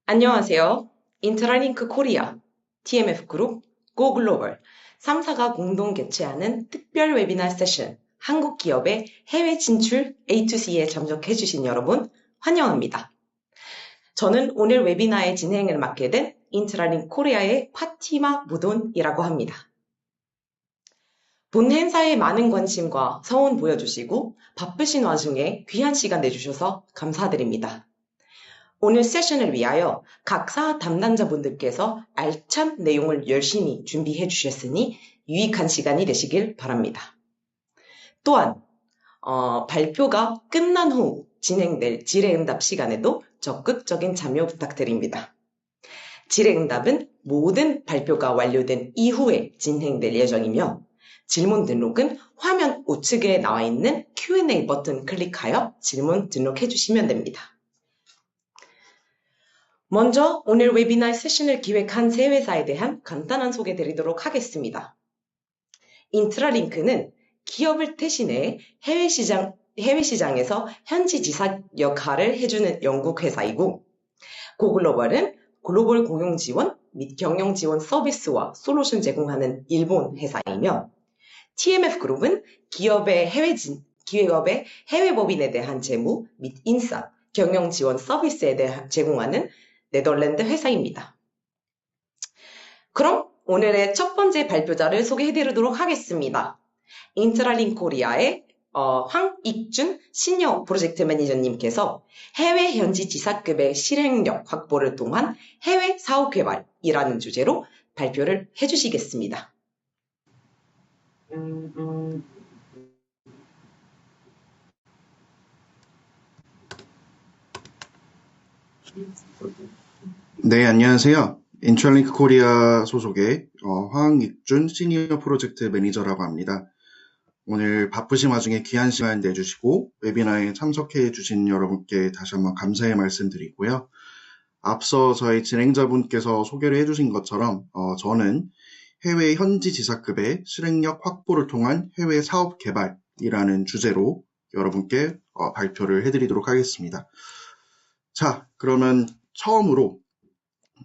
안녕하세요. 인트라링크 코리아, TMF그룹, 고글로벌 3사가 공동 개최하는 특별 웨비나 세션 한국 기업의 해외 진출 A2C에 참석해주신 여러분 환영합니다. 저는 오늘 웨비나의 진행을 맡게 된 인트라링크 코리아의 파티마 무돈이라고 합니다. 본 행사에 많은 관심과 성원 보여주시고 바쁘신 와중에 귀한 시간 내주셔서 감사드립니다. 오늘 세션을 위하여 각 사 담당자분들께서 알찬 내용을 열심히 준비해 주셨으니 유익한 시간이 되시길 바랍니다. 또한 발표가 끝난 후 진행될 질의응답 시간에도 적극적인 참여 부탁드립니다. 질의응답은 모든 발표가 완료된 이후에 진행될 예정이며 질문 등록은 화면 우측에 나와 있는 Q&A 버튼 클릭하여 질문 등록해 주시면 됩니다. 먼저 오늘 웨비나 세션을 기획한 세 회사에 대한 간단한 소개 드리도록 하겠습니다. 인트라링크는 기업을 대신해 해외시장에서 현지 지사 역할을 해주는 영국 회사이고, 고글로벌은 글로벌 공용 지원 및 경영 지원 서비스와 솔루션 제공하는 일본 회사이며, TMF그룹은 기업의 해외 법인에 대한 재무 및 인사, 경영 지원 서비스에 대해 제공하는 네덜란드 회사입니다. 그럼 오늘의 첫 번째 발표자를 소개해드리도록 하겠습니다. 인트라링크 코리아의 황익준 시니어 프로젝트 매니저님께서 해외 현지 지사급의 실행력 확보를 통한 해외 사업 개발이라는 주제로 발표를 해주시겠습니다. 네, 안녕하세요. 인트라링크 코리아 소속의 황익준 시니어 프로젝트 매니저라고 합니다. 오늘 바쁘신 와중에 귀한 시간 내주시고 웨비나에 참석해 주신 여러분께 다시 한번 감사의 말씀드리고요. 앞서 저희 진행자분께서 소개를 해주신 것처럼 저는 해외 현지 지사급의 실행력 확보를 통한 해외 사업 개발이라는 주제로 여러분께 발표를 해드리도록 하겠습니다. 자, 그러면 처음으로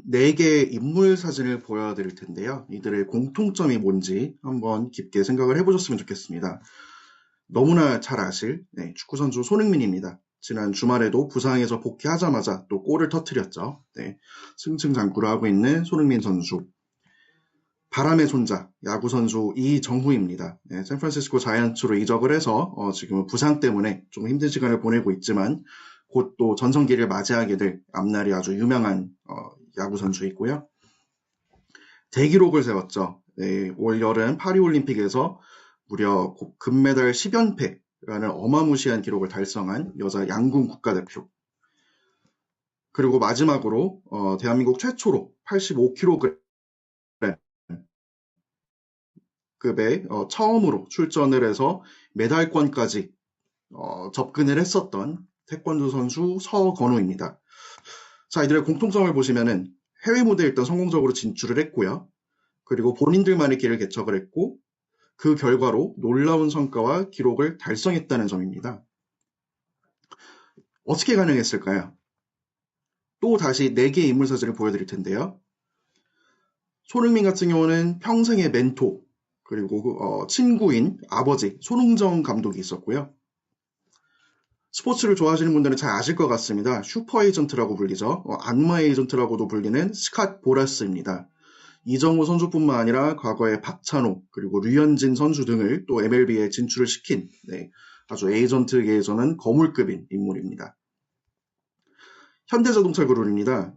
4개의 인물 사진을 보여드릴 텐데요. 이들의 공통점이 뭔지 한번 깊게 생각을 해보셨으면 좋겠습니다. 너무나 잘 아실 축구선수 손흥민입니다. 지난 주말에도 부상에서 복귀하자마자 또 골을 터뜨렸죠. 승승장구를 하고 있는 손흥민 선수. 바람의 손자, 야구선수 이정후입니다. 샌프란시스코 자이언츠로 이적을 해서 지금은 부상 때문에 좀 힘든 시간을 보내고 있지만 곧 또 전성기를 맞이하게 될 앞날이 아주 유명한 야구 선수이고요. 대기록을 세웠죠. 올 여름 파리올림픽에서 무려 금메달 10연패라는 어마무시한 기록을 달성한 여자 양궁 국가대표. 그리고 마지막으로 대한민국 최초로 85kg 급의 처음으로 출전을 해서 메달권까지 접근을 했었던 태권도 선수 서건우입니다. 자, 이들의 공통점을 보시면은 해외 무대에 일단 성공적으로 진출을 했고요. 그리고 본인들만의 길을 개척을 했고 그 결과로 놀라운 성과와 기록을 달성했다는 점입니다. 어떻게 가능했을까요? 또 다시 4개의 인물 사진을 보여드릴 텐데요. 손흥민 같은 경우는 평생의 멘토 그리고 친구인 아버지 손흥정 감독이 있었고요. 스포츠를 좋아하시는 분들은 잘 아실 것 같습니다. 슈퍼 에이전트라고 불리죠. 악마 에이전트라고도 불리는 스캇 보라스입니다. 이정우 선수뿐만 아니라 과거에 박찬호 그리고 류현진 선수 등을 또 MLB에 진출을 시킨 아주 에이전트계에서는 거물급인 인물입니다. 현대자동차 그룹입니다.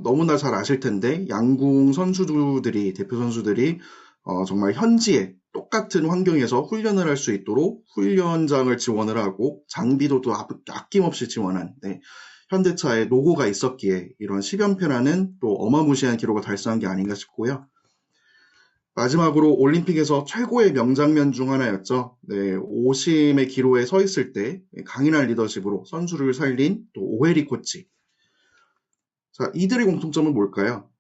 너무나 잘 아실 텐데 양궁 선수들이 대표 선수들이 정말 현지에 똑같은 환경에서 훈련을 할 수 있도록 훈련장을 지원을 하고 장비도 또 아낌없이 지원한 현대차의 로고가 있었기에 이런 10연패라는 또 어마무시한 기록을 달성한 게 아닌가 싶고요. 마지막으로 올림픽에서 최고의 명장면 중 하나였죠. 오심의 기로에 서 있을 때 강인한 리더십으로 선수를 살린 또 오헤리 코치. 자, 이들의 공통점은 뭘까요?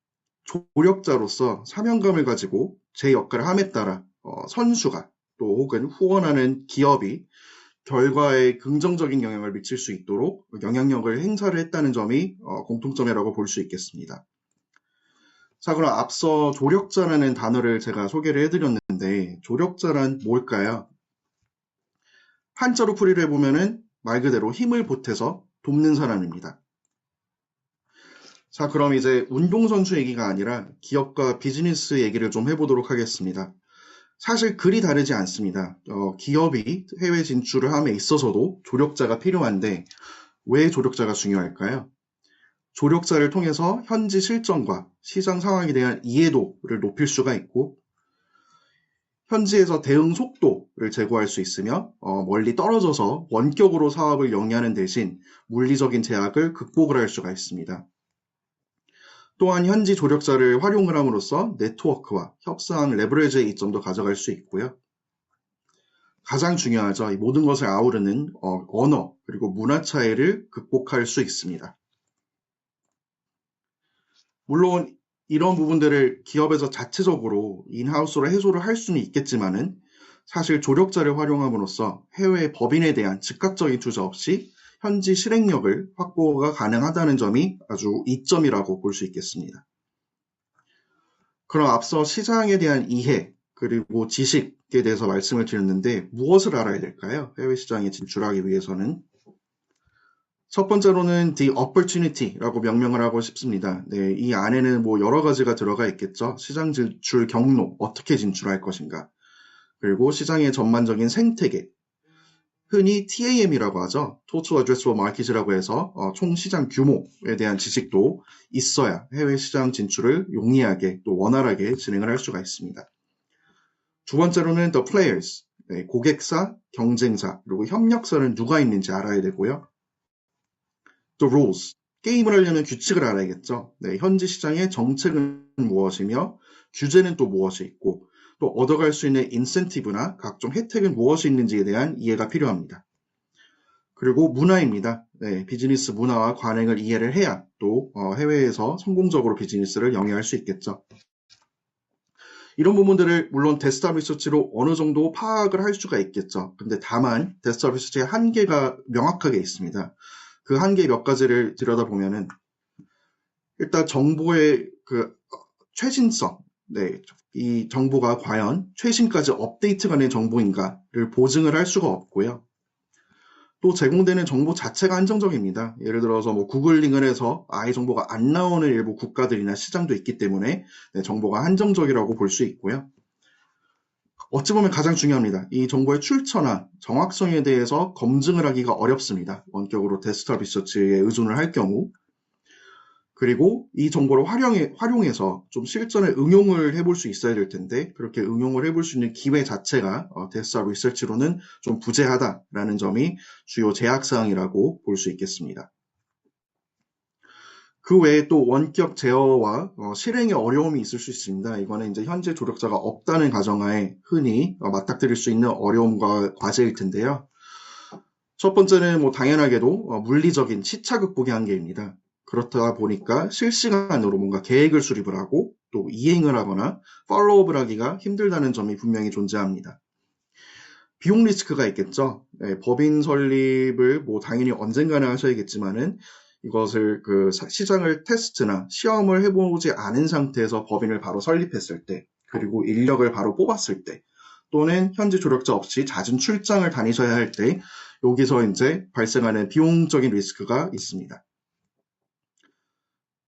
조력자로서 사명감을 가지고 제 역할을 함에 따라 선수가 또 혹은 후원하는 기업이 결과에 긍정적인 영향을 미칠 수 있도록 영향력을 행사를 했다는 점이 공통점이라고 볼 수 있겠습니다. 자, 그럼 앞서 조력자라는 단어를 제가 소개를 해드렸는데 조력자란 뭘까요? 한자로 풀이를 해보면은 말 그대로 힘을 보태서 돕는 사람입니다. 자, 그럼 이제 운동선수 얘기가 아니라 기업과 비즈니스 얘기를 좀 해보도록 하겠습니다. 사실 그리 다르지 않습니다. 기업이 해외 진출을 함에 있어서도 조력자가 필요한데 왜 조력자가 중요할까요? 조력자를 통해서 현지 실정과 시장 상황에 대한 이해도를 높일 수가 있고 현지에서 대응 속도를 제고할 수 있으며 멀리 떨어져서 원격으로 사업을 영위하는 대신 물리적인 제약을 극복을 할 수가 있습니다. 또한 현지 조력자를 활용을 함으로써 네트워크와 협상 레버리지의 이점도 가져갈 수 있고요. 가장 중요하죠. 이 모든 것을 아우르는 언어 그리고 문화 차이를 극복할 수 있습니다. 물론 이런 부분들을 기업에서 자체적으로 인하우스로 해소를 할 수는 있겠지만은 사실 조력자를 활용함으로써 해외 법인에 대한 즉각적인 투자 없이 현지 실행력을 확보가 가능하다는 점이 아주 이점이라고 볼 수 있겠습니다. 그럼 앞서 시장에 대한 이해 그리고 지식에 대해서 말씀을 드렸는데 무엇을 알아야 될까요? 해외 시장에 진출하기 위해서는 첫 번째로는 The Opportunity라고 명명을 하고 싶습니다. 네, 이 안에는 뭐 여러 가지가 들어가 있겠죠. 시장 진출 경로, 어떻게 진출할 것인가. 그리고 시장의 전반적인 생태계, 흔히 TAM이라고 하죠. Total Addressable Market이라고 해서 총 시장 규모에 대한 지식도 있어야 해외 시장 진출을 용이하게 또 원활하게 진행을 할 수가 있습니다. 두 번째로는 The Players, 네, 고객사, 경쟁사, 그리고 협력사는 누가 있는지 알아야 되고요. The rules. 게임을 하려면 규칙을 알아야겠죠. 네, 현지 시장의 정책은 무엇이며 규제는 또 무엇이 있고 또 얻어갈 수 있는 인센티브나 각종 혜택은 무엇이 있는지에 대한 이해가 필요합니다. 그리고 문화입니다. 네, 비즈니스 문화와 관행을 이해를 해야 또 해외에서 성공적으로 비즈니스를 영위할 수 있겠죠. 이런 부분들을 물론 데스크탑 리서치로 어느 정도 파악을 할 수가 있겠죠. 근데 다만 데스크탑 리서치의 한계가 명확하게 있습니다. 그 한계 몇 가지를 들여다보면은 일단 정보의 그 최신성, 네, 이 정보가 과연 최신까지 업데이트가 된 정보인가를 보증을 할 수가 없고요. 또 제공되는 정보 자체가 한정적입니다. 예를 들어서 뭐 구글링을 해서 아예 정보가 안 나오는 일부 국가들이나 시장도 있기 때문에 네, 정보가 한정적이라고 볼 수 있고요. 어찌 보면 가장 중요합니다. 이 정보의 출처나 정확성에 대해서 검증을 하기가 어렵습니다. 원격으로 데스크탑 리서치에 의존을 할 경우. 그리고 이 정보를 활용해서 좀 실전에 응용을 해볼 수 있어야 될 텐데 그렇게 응용을 해볼 수 있는 기회 자체가 데스크탑 리서치로는 좀 부재하다라는 점이 주요 제약사항이라고 볼 수 있겠습니다. 그 외에 또 원격 제어와 실행에 어려움이 있을 수 있습니다. 이거는 이제 현재 조력자가 없다는 가정하에 흔히 맞닥뜨릴 수 있는 어려움과 과제일 텐데요. 첫 번째는 뭐 당연하게도 물리적인 시차 극복의 한계입니다. 그렇다 보니까 실시간으로 뭔가 계획을 수립을 하고 또 이행을 하거나 팔로우업을 하기가 힘들다는 점이 분명히 존재합니다. 비용 리스크가 있겠죠. 네, 법인 설립을 뭐 당연히 언젠가는 하셔야겠지만은 이것을 그 시장을 테스트나 시험을 해보지 않은 상태에서 법인을 바로 설립했을 때 그리고 인력을 바로 뽑았을 때 또는 현지 조력자 없이 잦은 출장을 다니셔야 할 때 여기서 이제 발생하는 비용적인 리스크가 있습니다.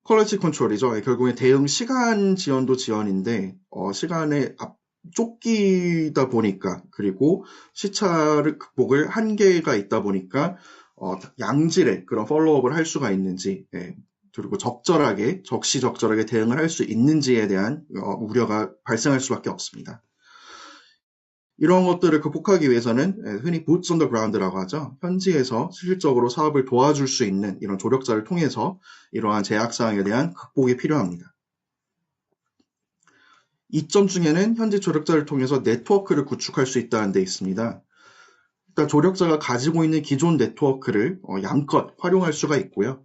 퀄리티 컨트롤이죠. 결국에 대응 시간 지연도 지연인데 시간에 쫓기다 보니까 그리고 시차를 극복을 한계가 있다 보니까 양질의 그런 팔로우업을 할 수가 있는지 그리고 적시적절하게 대응을 할 수 있는지에 대한 우려가 발생할 수밖에 없습니다. 이런 것들을 극복하기 위해서는 흔히 boots on the ground라고 하죠. 현지에서 실질적으로 사업을 도와줄 수 있는 이런 조력자를 통해서 이러한 제약사항에 대한 극복이 필요합니다. 이점 중에는 현지 조력자를 통해서 네트워크를 구축할 수 있다는 데 있습니다. 일단 조력자가 가지고 있는 기존 네트워크를 양껏 활용할 수가 있고요.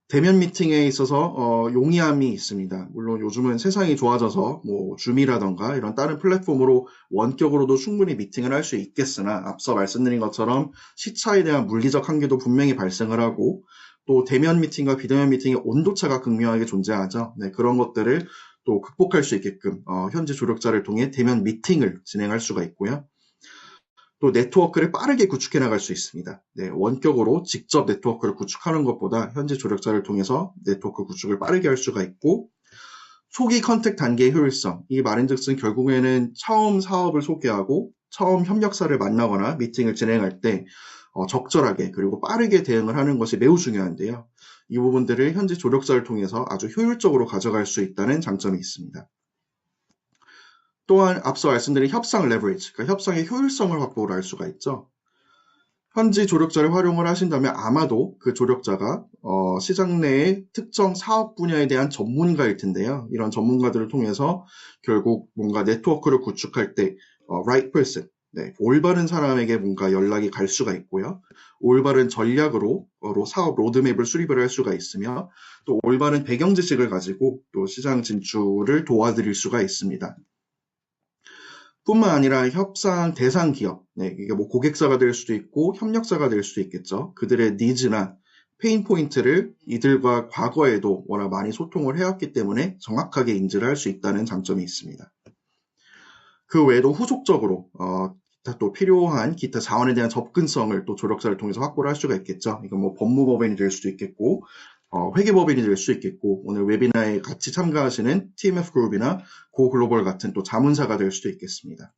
대면 미팅에 있어서 용이함이 있습니다. 물론 요즘은 세상이 좋아져서 뭐 줌이라던가 이런 다른 플랫폼으로 원격으로도 충분히 미팅을 할 수 있겠으나 앞서 말씀드린 것처럼 시차에 대한 물리적 한계도 분명히 발생을 하고 또 대면 미팅과 비대면 미팅의 온도차가 극명하게 존재하죠. 네, 그런 것들을 또 극복할 수 있게끔 현지 조력자를 통해 대면 미팅을 진행할 수가 있고요. 또 네트워크를 빠르게 구축해 나갈 수 있습니다. 네, 원격으로 직접 네트워크를 구축하는 것보다 현지 조력자를 통해서 네트워크 구축을 빠르게 할 수가 있고 초기 컨택 단계의 효율성, 이 말인즉슨 결국에는 처음 사업을 소개하고 처음 협력사를 만나거나 미팅을 진행할 때 적절하게 그리고 빠르게 대응을 하는 것이 매우 중요한데요. 이 부분들을 현지 조력자를 통해서 아주 효율적으로 가져갈 수 있다는 장점이 있습니다. 또한 앞서 말씀드린 협상 레버리지, 그러니까 협상의 효율성을 확보를 할 수가 있죠. 현지 조력자를 활용을 하신다면 아마도 그 조력자가 시장 내의 특정 사업 분야에 대한 전문가일 텐데요. 이런 전문가들을 통해서 결국 뭔가 네트워크를 구축할 때 right person, 네, 올바른 사람에게 뭔가 연락이 갈 수가 있고요. 올바른 전략으로 사업 로드맵을 수립을 할 수가 있으며 또 올바른 배경 지식을 가지고 또 시장 진출을 도와드릴 수가 있습니다. 뿐만 아니라 협상 대상 기업, 네, 이게 뭐 고객사가 될 수도 있고 협력사가 될 수도 있겠죠. 그들의 니즈나 페인 포인트를 이들과 과거에도 워낙 많이 소통을 해왔기 때문에 정확하게 인지를 할 수 있다는 장점이 있습니다. 그 외에도 후속적으로 또 필요한 기타 자원에 대한 접근성을 또 조력자를 통해서 확보를 할 수가 있겠죠. 이건 뭐 법무법인이 될 수도 있겠고 회계법인이 될 수 있겠고 오늘 웨비나에 같이 참가하시는 TMF 그룹이나 고글로벌 같은 또 자문사가 될 수도 있겠습니다.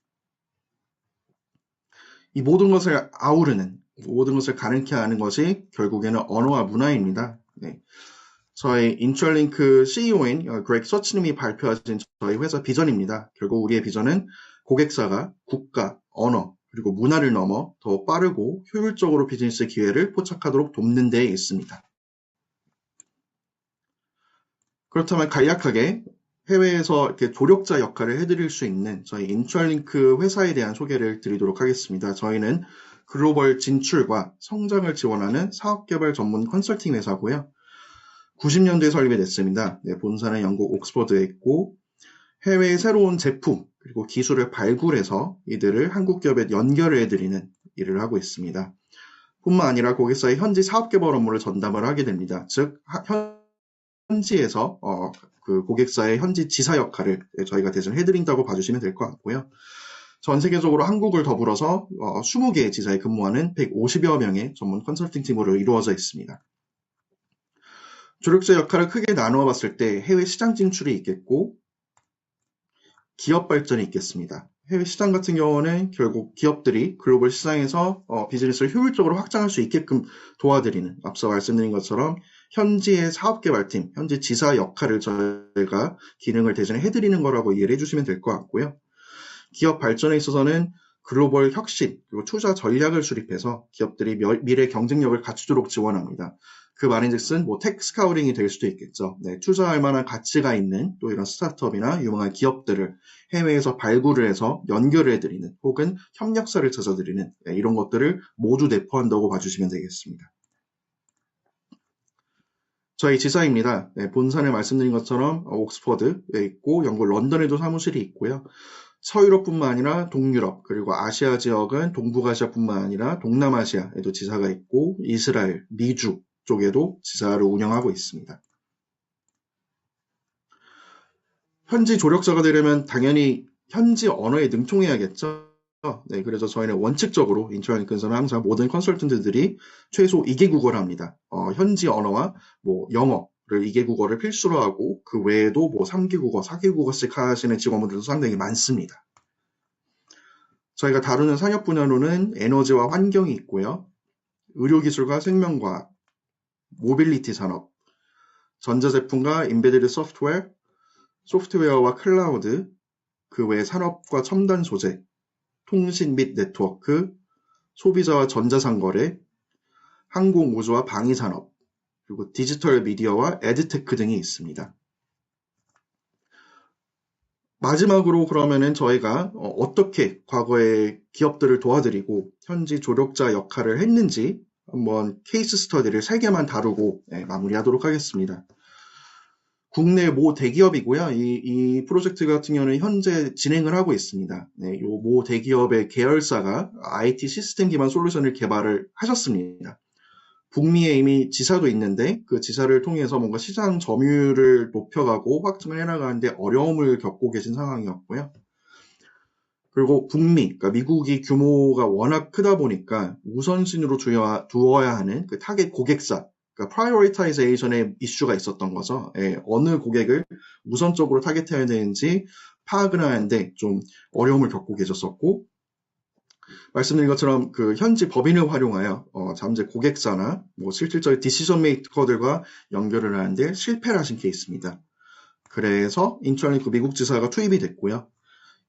이 모든 것을 아우르는 모든 것을 가능케 하는 것이 결국에는 언어와 문화입니다. 네. 저희 인트럴링크 CEO인 그렉 서치님이 발표하신 저희 회사 비전입니다. 결국 우리의 비전은 고객사가 국가, 언어, 그리고 문화를 넘어 더 빠르고 효율적으로 비즈니스 기회를 포착하도록 돕는 데에 있습니다. 그렇다면 간략하게 해외에서 이렇게 조력자 역할을 해드릴 수 있는 저희 인트럴링크 회사에 대한 소개를 드리도록 하겠습니다. 저희는 글로벌 진출과 성장을 지원하는 사업개발 전문 컨설팅 회사고요. 90년도에 설립이 됐습니다. 네, 본사는 영국 옥스퍼드에 있고 해외의 새로운 제품 그리고 기술을 발굴해서 이들을 한국 기업에 연결을 해드리는 일을 하고 있습니다. 뿐만 아니라 고객사의 현지 사업개발 업무를 전담을 하게 됩니다. 즉 현지에서 그 고객사의 현지 지사 역할을 저희가 대신 해드린다고 봐주시면 될 것 같고요. 전 세계적으로 한국을 더불어서 20개의 지사에 근무하는 150여 명의 전문 컨설팅 팀으로 이루어져 있습니다. 조력자 역할을 크게 나누어 봤을 때 해외 시장 진출이 있겠고 기업 발전이 있겠습니다. 해외 시장 같은 경우는 결국 기업들이 글로벌 시장에서 비즈니스를 효율적으로 확장할 수 있게끔 도와드리는 앞서 말씀드린 것처럼 현지의 사업개발팀, 현지 지사 역할을 저희가 기능을 대신에 해드리는 거라고 이해를 해주시면 될 것 같고요. 기업 발전에 있어서는 글로벌 혁신 그리고 투자 전략을 수립해서 기업들이 미래 경쟁력을 갖추도록 지원합니다. 그 말인즉슨 뭐 테크 스카우팅이 될 수도 있겠죠. 네, 투자할 만한 가치가 있는 또 이런 스타트업이나 유망한 기업들을 해외에서 발굴을 해서 연결을 해드리는 혹은 협력사를 찾아드리는 이런 것들을 모두 내포한다고 봐주시면 되겠습니다. 저희 지사입니다. 네, 본사는 말씀드린 것처럼 옥스퍼드에 있고 영국 런던에도 사무실이 있고요. 서유럽뿐만 아니라 동유럽 그리고 아시아 지역은 동북아시아뿐만 아니라 동남아시아에도 지사가 있고 이스라엘, 미주 쪽에도 지사를 운영하고 있습니다. 현지 조력자가 되려면 당연히 현지 언어에 능통해야겠죠. 네, 그래서 저희는 원칙적으로 인트럴링크에서는 항상 모든 컨설턴트들이 최소 2개 국어를 합니다. 현지 언어와 뭐 영어를 2개 국어를 필수로 하고 그 외에도 뭐 3개 국어, 4개 국어씩 하시는 직원분들도 상당히 많습니다. 저희가 다루는 산업 분야로는 에너지와 환경이 있고요. 의료기술과 생명과학, 모빌리티 산업, 전자제품과 인베디드 소프트웨어와 클라우드, 그 외 산업과 첨단 소재, 통신 및 네트워크, 소비자와 전자상거래, 항공 우주와 방위산업, 그리고 디지털 미디어와 에드테크 등이 있습니다. 마지막으로 그러면은 저희가 어떻게 과거에 기업들을 도와드리고 현지 조력자 역할을 했는지 한번 케이스 스터디를 3개만 다루고 마무리하도록 하겠습니다. 국내 모 대기업이고요. 이 프로젝트 같은 경우는 현재 진행을 하고 있습니다. 이 모 대기업의 계열사가 IT 시스템 기반 솔루션을 개발을 하셨습니다. 북미에 이미 지사도 있는데 그 지사를 통해서 뭔가 시장 점유율을 높여가고 확장을 해나가는데 어려움을 겪고 계신 상황이었고요. 그리고 북미, 그러니까 미국이 규모가 워낙 크다 보니까 우선순위로 두어야 하는 그 타겟 고객사, 그러니까 프라이어리타이제이션의 이슈가 있었던 거죠. 어느 고객을 우선적으로 타겟해야 되는지 파악을 하는데 좀 어려움을 겪고 계셨었고, 말씀드린 것처럼 그 현지 법인을 활용하여 잠재 고객사나 뭐 실질적인 디시전 메이커들과 연결을 하는데 실패를 하신 케이스입니다. 그래서 인천리그 미국 지사가 투입이 됐고요.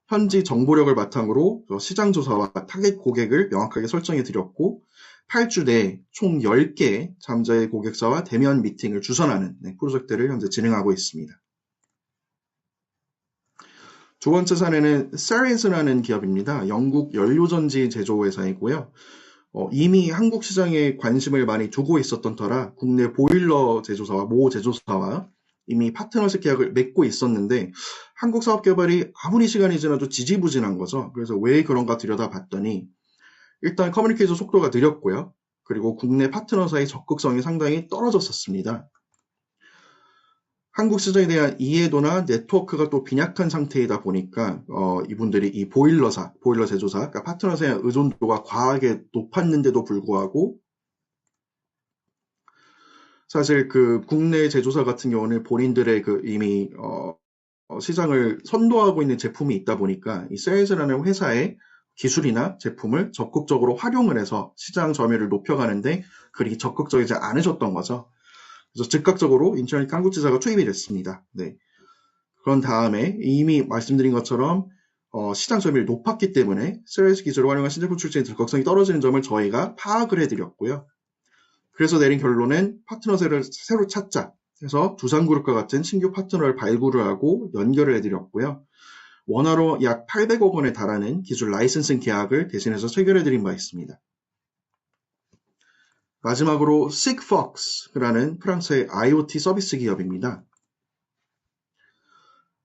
현지 정보력을 바탕으로 시장 조사와 타겟 고객을 명확하게 설정해 드렸고 8주 내에 총 10개 잠재 고객사와 대면 미팅을 주선하는 프로젝트를 현재 진행하고 있습니다. 두 번째 사례는 세레스라는 기업입니다. 영국 연료전지 제조회사이고요. 이미 한국 시장에 관심을 많이 두고 있었던 터라 국내 보일러 제조사와 모 제조사와 이미 파트너십 계약을 맺고 있었는데 한국 사업 개발이 아무리 시간이 지나도 지지부진한 거죠. 그래서 왜 그런가 들여다봤더니 일단 커뮤니케이션 속도가 느렸고요. 그리고 국내 파트너사의 적극성이 상당히 떨어졌었습니다. 한국 시장에 대한 이해도나 네트워크가 또 빈약한 상태이다 보니까 이분들이 이 보일러 제조사, 그러니까 파트너사의 의존도가 과하게 높았는데도 불구하고 사실 그 국내 제조사 같은 경우는 본인들의 그 이미 시장을 선도하고 있는 제품이 있다 보니까 이 셀즈라는 회사의 기술이나 제품을 적극적으로 활용을 해서 시장 점유율을 높여가는데 그리 적극적이지 않으셨던 거죠. 그래서 즉각적으로 인천리그 한국지사가 투입이 됐습니다. 네. 그런 다음에 이미 말씀드린 것처럼 시장 점유율이 높았기 때문에 셀즈 기술을 활용한 신제품 출시의 적극성이 떨어지는 점을 저희가 파악을 해드렸고요. 그래서 내린 결론은 파트너를 새로 찾자 해서 두산그룹과 같은 신규 파트너를 발굴을 하고 연결을 해드렸고요. 원화로 약 800억 원에 달하는 기술 라이선싱 계약을 대신해서 체결해드린 바 있습니다. 마지막으로 Sigfox라는 프랑스의 IoT 서비스 기업입니다.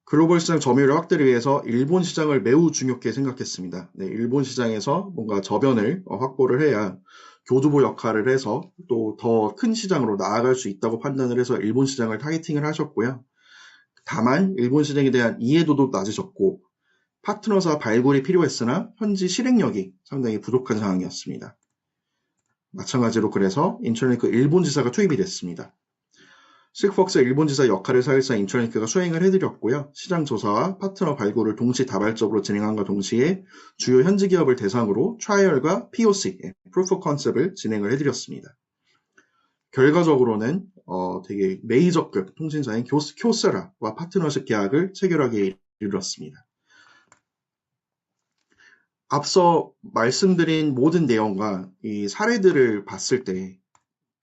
글로벌 시장 점유율 확대를 위해서 일본 시장을 매우 중요하게 생각했습니다. 네, 일본 시장에서 뭔가 저변을 확보를 해야 교두보 역할을 해서 또 더 큰 시장으로 나아갈 수 있다고 판단을 해서 일본 시장을 타겟팅을 하셨고요. 다만 일본 시장에 대한 이해도도 낮으셨고 파트너사 발굴이 필요했으나 현지 실행력이 상당히 부족한 상황이었습니다. 마찬가지로 그래서 인천리그 일본 지사가 투입이 됐습니다. 식폭스의 일본 지사 역할을 사실상 인천리그가 수행을 해드렸고요. 시장 조사와 파트너 발굴을 동시다발적으로 진행함과 동시에 주요 현지 기업을 대상으로 트라이얼과 POC, Proof of Concept을 진행을 해드렸습니다. 결과적으로는 되게 메이저급 통신사인 쿄스라와 파트너십 계약을 체결하게 이르렀습니다. 앞서 말씀드린 모든 내용과 이 사례들을 봤을 때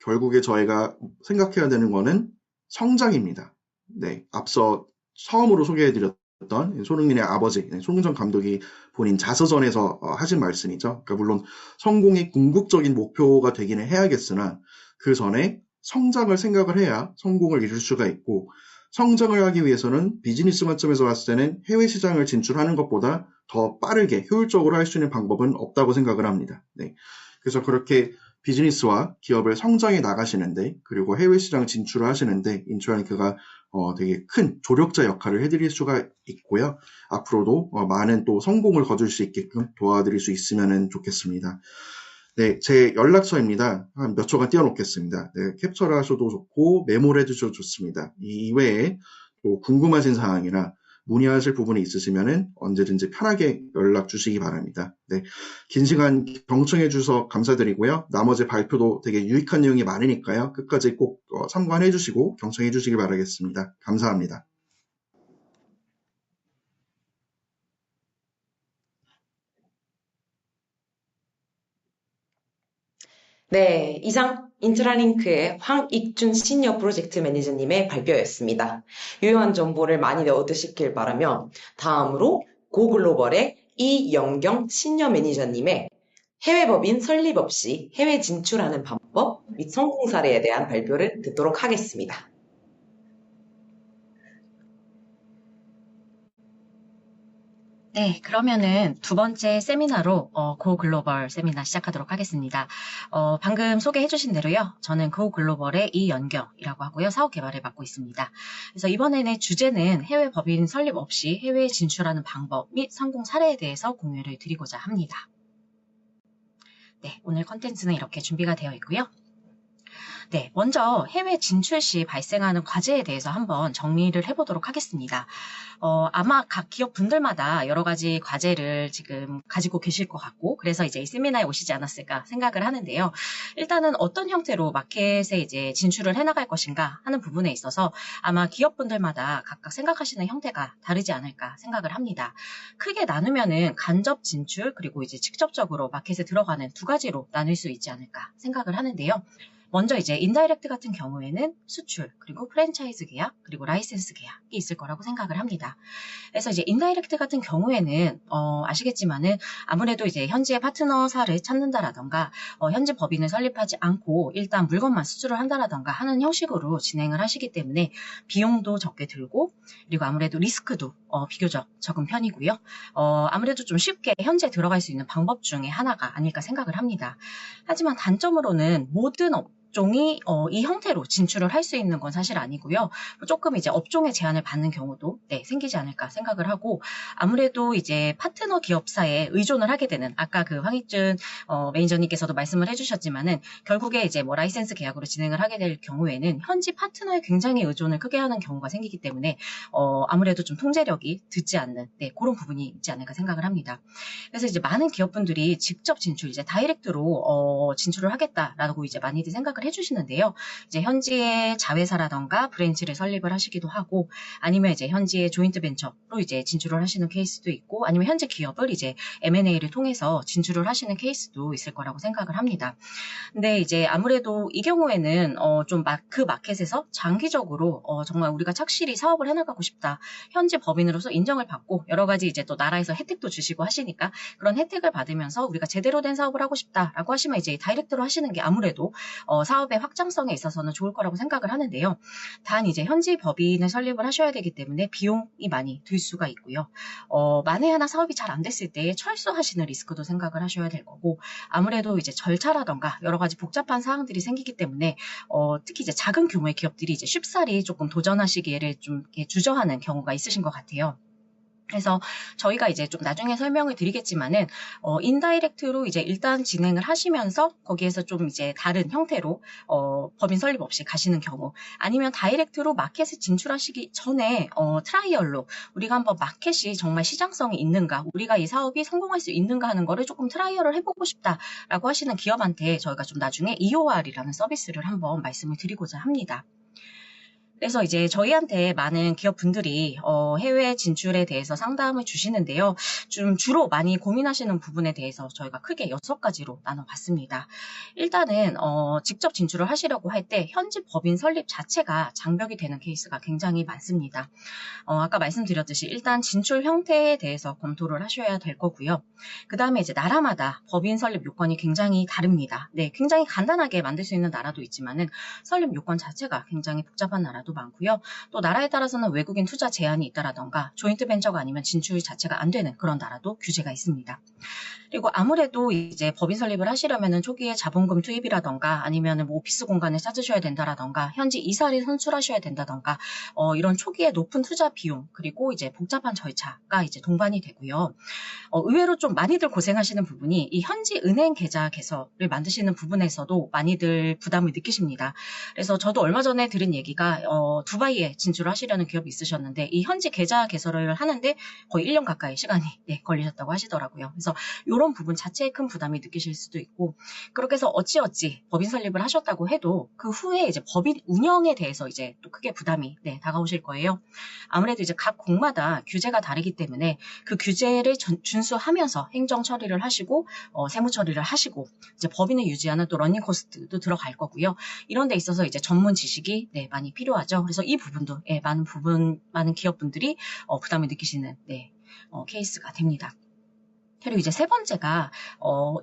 결국에 저희가 생각해야 되는 거는 성장입니다. 네, 앞서 처음으로 소개해드렸던 손흥민의 아버지, 손흥정 감독이 본인 자서전에서 하신 말씀이죠. 그러니까 물론 성공이 궁극적인 목표가 되기는 해야겠으나 그 전에 성장을 생각을 해야 성공을 이룰 수가 있고 성장을 하기 위해서는 비즈니스 관점에서 봤을 때는 해외 시장을 진출하는 것보다 더 빠르게 효율적으로 할 수 있는 방법은 없다고 생각을 합니다. 네, 그래서 그렇게 비즈니스와 기업을 성장해 나가시는데 그리고 해외 시장 진출을 하시는데 인천리그가 되게 큰 조력자 역할을 해드릴 수가 있고요. 앞으로도 많은 또 성공을 거둘 수 있게끔 도와드릴 수 있으면 좋겠습니다. 네, 제 연락처입니다. 한 몇 초간 띄워놓겠습니다. 네, 캡처를 하셔도 좋고 메모를 해주셔도 좋습니다. 이외에 또 궁금하신 사항이나 문의하실 부분이 있으시면 언제든지 편하게 연락 주시기 바랍니다. 네, 긴 시간 경청해 주셔서 감사드리고요. 나머지 발표도 되게 유익한 내용이 많으니까요. 끝까지 꼭 참관해 주시고 경청해 주시기 바라겠습니다. 감사합니다. 네, 이상 인트라링크의 황익준 시니어 프로젝트 매니저님의 발표였습니다. 유용한 정보를 많이 얻으시길 바라며 다음으로 고글로벌의 이영경 시니어 매니저님의 해외 법인 설립 없이 해외 진출하는 방법 방법 및 성공 사례에 대한 발표를 듣도록 하겠습니다. 네, 그러면은 두 번째 세미나로 고 글로벌 세미나 시작하도록 하겠습니다. 방금 소개해주신 대로요. 저는 고 글로벌의 이연경이라고 하고요. 사업 개발을 맡고 있습니다. 그래서 이번에는 주제는 해외 법인 설립 없이 해외에 진출하는 방법 및 성공 사례에 대해서 공유를 드리고자 합니다. 네, 오늘 컨텐츠는 이렇게 준비가 되어 있고요. 네, 먼저 해외 진출 시 발생하는 과제에 대해서 한번 정리를 해보도록 하겠습니다. 아마 각 기업 분들마다 여러 가지 과제를 지금 가지고 계실 것 같고, 그래서 이제 이 세미나에 오시지 않았을까 생각을 하는데요. 일단은 어떤 형태로 마켓에 이제 진출을 해나갈 것인가 하는 부분에 있어서 아마 기업 분들마다 각각 생각하시는 형태가 다르지 않을까 생각을 합니다. 크게 나누면은 간접 진출, 그리고 이제 직접적으로 마켓에 들어가는 두 가지로 나눌 수 있지 않을까 생각을 하는데요. 먼저 이제 인다이렉트 같은 경우에는 수출, 그리고 프랜차이즈 계약, 그리고 라이센스 계약이 있을 거라고 생각을 합니다. 그래서 이제 인다이렉트 같은 경우에는 아시겠지만은 아무래도 이제 현지의 파트너사를 찾는다라던가 현지 법인을 설립하지 않고 일단 물건만 수출을 한다라던가 하는 형식으로 진행을 하시기 때문에 비용도 적게 들고 그리고 아무래도 리스크도 비교적 적은 편이고요. 아무래도 좀 쉽게 현지에 들어갈 수 있는 방법 중에 하나가 아닐까 생각을 합니다. 하지만 단점으로는 모든 업종이 이 형태로 진출을 할 수 있는 건 사실 아니고요. 조금 이제 업종의 제한을 받는 경우도 생기지 않을까 생각을 하고 아무래도 이제 파트너 기업사에 의존을 하게 되는 아까 그 황익준 매니저님께서도 말씀을 해주셨지만은 결국에 이제 뭐 라이센스 계약으로 진행을 하게 될 경우에는 현지 파트너에 굉장히 의존을 크게 하는 경우가 생기기 때문에 아무래도 좀 통제력이 듣지 않는 그런 부분이 있지 않을까 생각을 합니다. 그래서 이제 많은 기업분들이 직접 진출, 이제 다이렉트로 진출을 하겠다라고 이제 많이들 생각을 해주시는데요. 이제 현지의 자회사라던가 브랜치를 설립을 하시기도 하고, 아니면 이제 현지의 조인트 벤처로 이제 진출을 하시는 케이스도 있고, 아니면 현지 기업을 이제 M&A를 통해서 진출을 하시는 케이스도 있을 거라고 생각을 합니다. 근데 이제 아무래도 이 경우에는 좀 그 마켓에서 장기적으로 정말 우리가 착실히 사업을 해나가고 싶다. 현지 법인으로서 인정을 받고 여러 가지 이제 또 나라에서 혜택도 주시고 하시니까 그런 혜택을 받으면서 우리가 제대로 된 사업을 하고 싶다라고 하시면 이제 다이렉트로 하시는 게 아무래도 사업의 확장성에 있어서는 좋을 거라고 생각을 하는데요. 단 이제 현지 법인을 설립을 하셔야 되기 때문에 비용이 많이 들 수가 있고요. 만에 하나 사업이 잘 안 됐을 때 철수하시는 리스크도 생각을 하셔야 될 거고 아무래도 이제 절차라던가 여러 가지 복잡한 사항들이 생기기 때문에 특히 이제 작은 규모의 기업들이 이제 쉽사리 조금 도전하시기를 좀 주저하는 경우가 있으신 것 같아요. 그래서 저희가 이제 좀 나중에 설명을 드리겠지만은 인다이렉트로 이제 일단 진행을 하시면서 거기에서 좀 이제 다른 형태로 법인 설립 없이 가시는 경우 아니면 다이렉트로 마켓에 진출하시기 전에 트라이얼로 우리가 한번 마켓이 정말 시장성이 있는가 우리가 이 사업이 성공할 수 있는가 하는 거를 조금 트라이얼을 해보고 싶다라고 하시는 기업한테 저희가 좀 나중에 EOR이라는 서비스를 한번 말씀을 드리고자 합니다. 그래서 이제 저희한테 많은 기업분들이 해외 진출에 대해서 상담을 주시는데요. 좀 주로 많이 고민하시는 부분에 대해서 저희가 크게 6가지로 나눠봤습니다. 일단은 직접 진출을 하시려고 할 때 현지 법인 설립 자체가 장벽이 되는 케이스가 굉장히 많습니다. 아까 말씀드렸듯이 일단 진출 형태에 대해서 검토를 하셔야 될 거고요. 그 다음에 이제 나라마다 법인 설립 요건이 굉장히 다릅니다. 굉장히 간단하게 만들 수 있는 나라도 있지만은 설립 요건 자체가 굉장히 복잡한 나라도 많고요. 또 나라에 따라서는 외국인 투자 제한이 있다라던가 조인트 벤처가 아니면 진출 자체가 안 되는 그런 나라도 규제가 있습니다. 그리고 아무래도 이제 법인 설립을 하시려면은 초기에 자본금 투입이라던가 아니면은 뭐 오피스 공간을 찾으셔야 된다라던가 현지 이사를 선출하셔야 된다던가 이런 초기에 높은 투자 비용 그리고 이제 복잡한 절차가 이제 동반이 되고요. 의외로 좀 많이들 고생하시는 부분이 이 현지 은행 계좌 개설을 만드시는 부분에서도 많이들 부담을 느끼십니다. 그래서 저도 얼마 전에 들은 얘기가 두바이에 진출하시려는 기업이 있으셨는데 이 현지 계좌 개설을 하는데 거의 1년 가까이 시간이 걸리셨다고 하시더라고요. 그래서 이런 부분 자체에 큰 부담이 느끼실 수도 있고 그렇게 해서 어찌어찌 법인 설립을 하셨다고 해도 그 후에 이제 법인 운영에 대해서 이제 또 크게 부담이 다가오실 거예요. 아무래도 이제 각 국마다 규제가 다르기 때문에 그 규제를 준수하면서 행정 처리를 하시고 세무 처리를 하시고 이제 법인을 유지하는 또 러닝 코스트도 들어갈 거고요. 이런 데 있어서 이제 전문 지식이 많이 필요하죠. 그래서 이 부분도 많은 기업분들이 부담을 느끼시는 케이스가 됩니다. 그리고 이제 세 번째가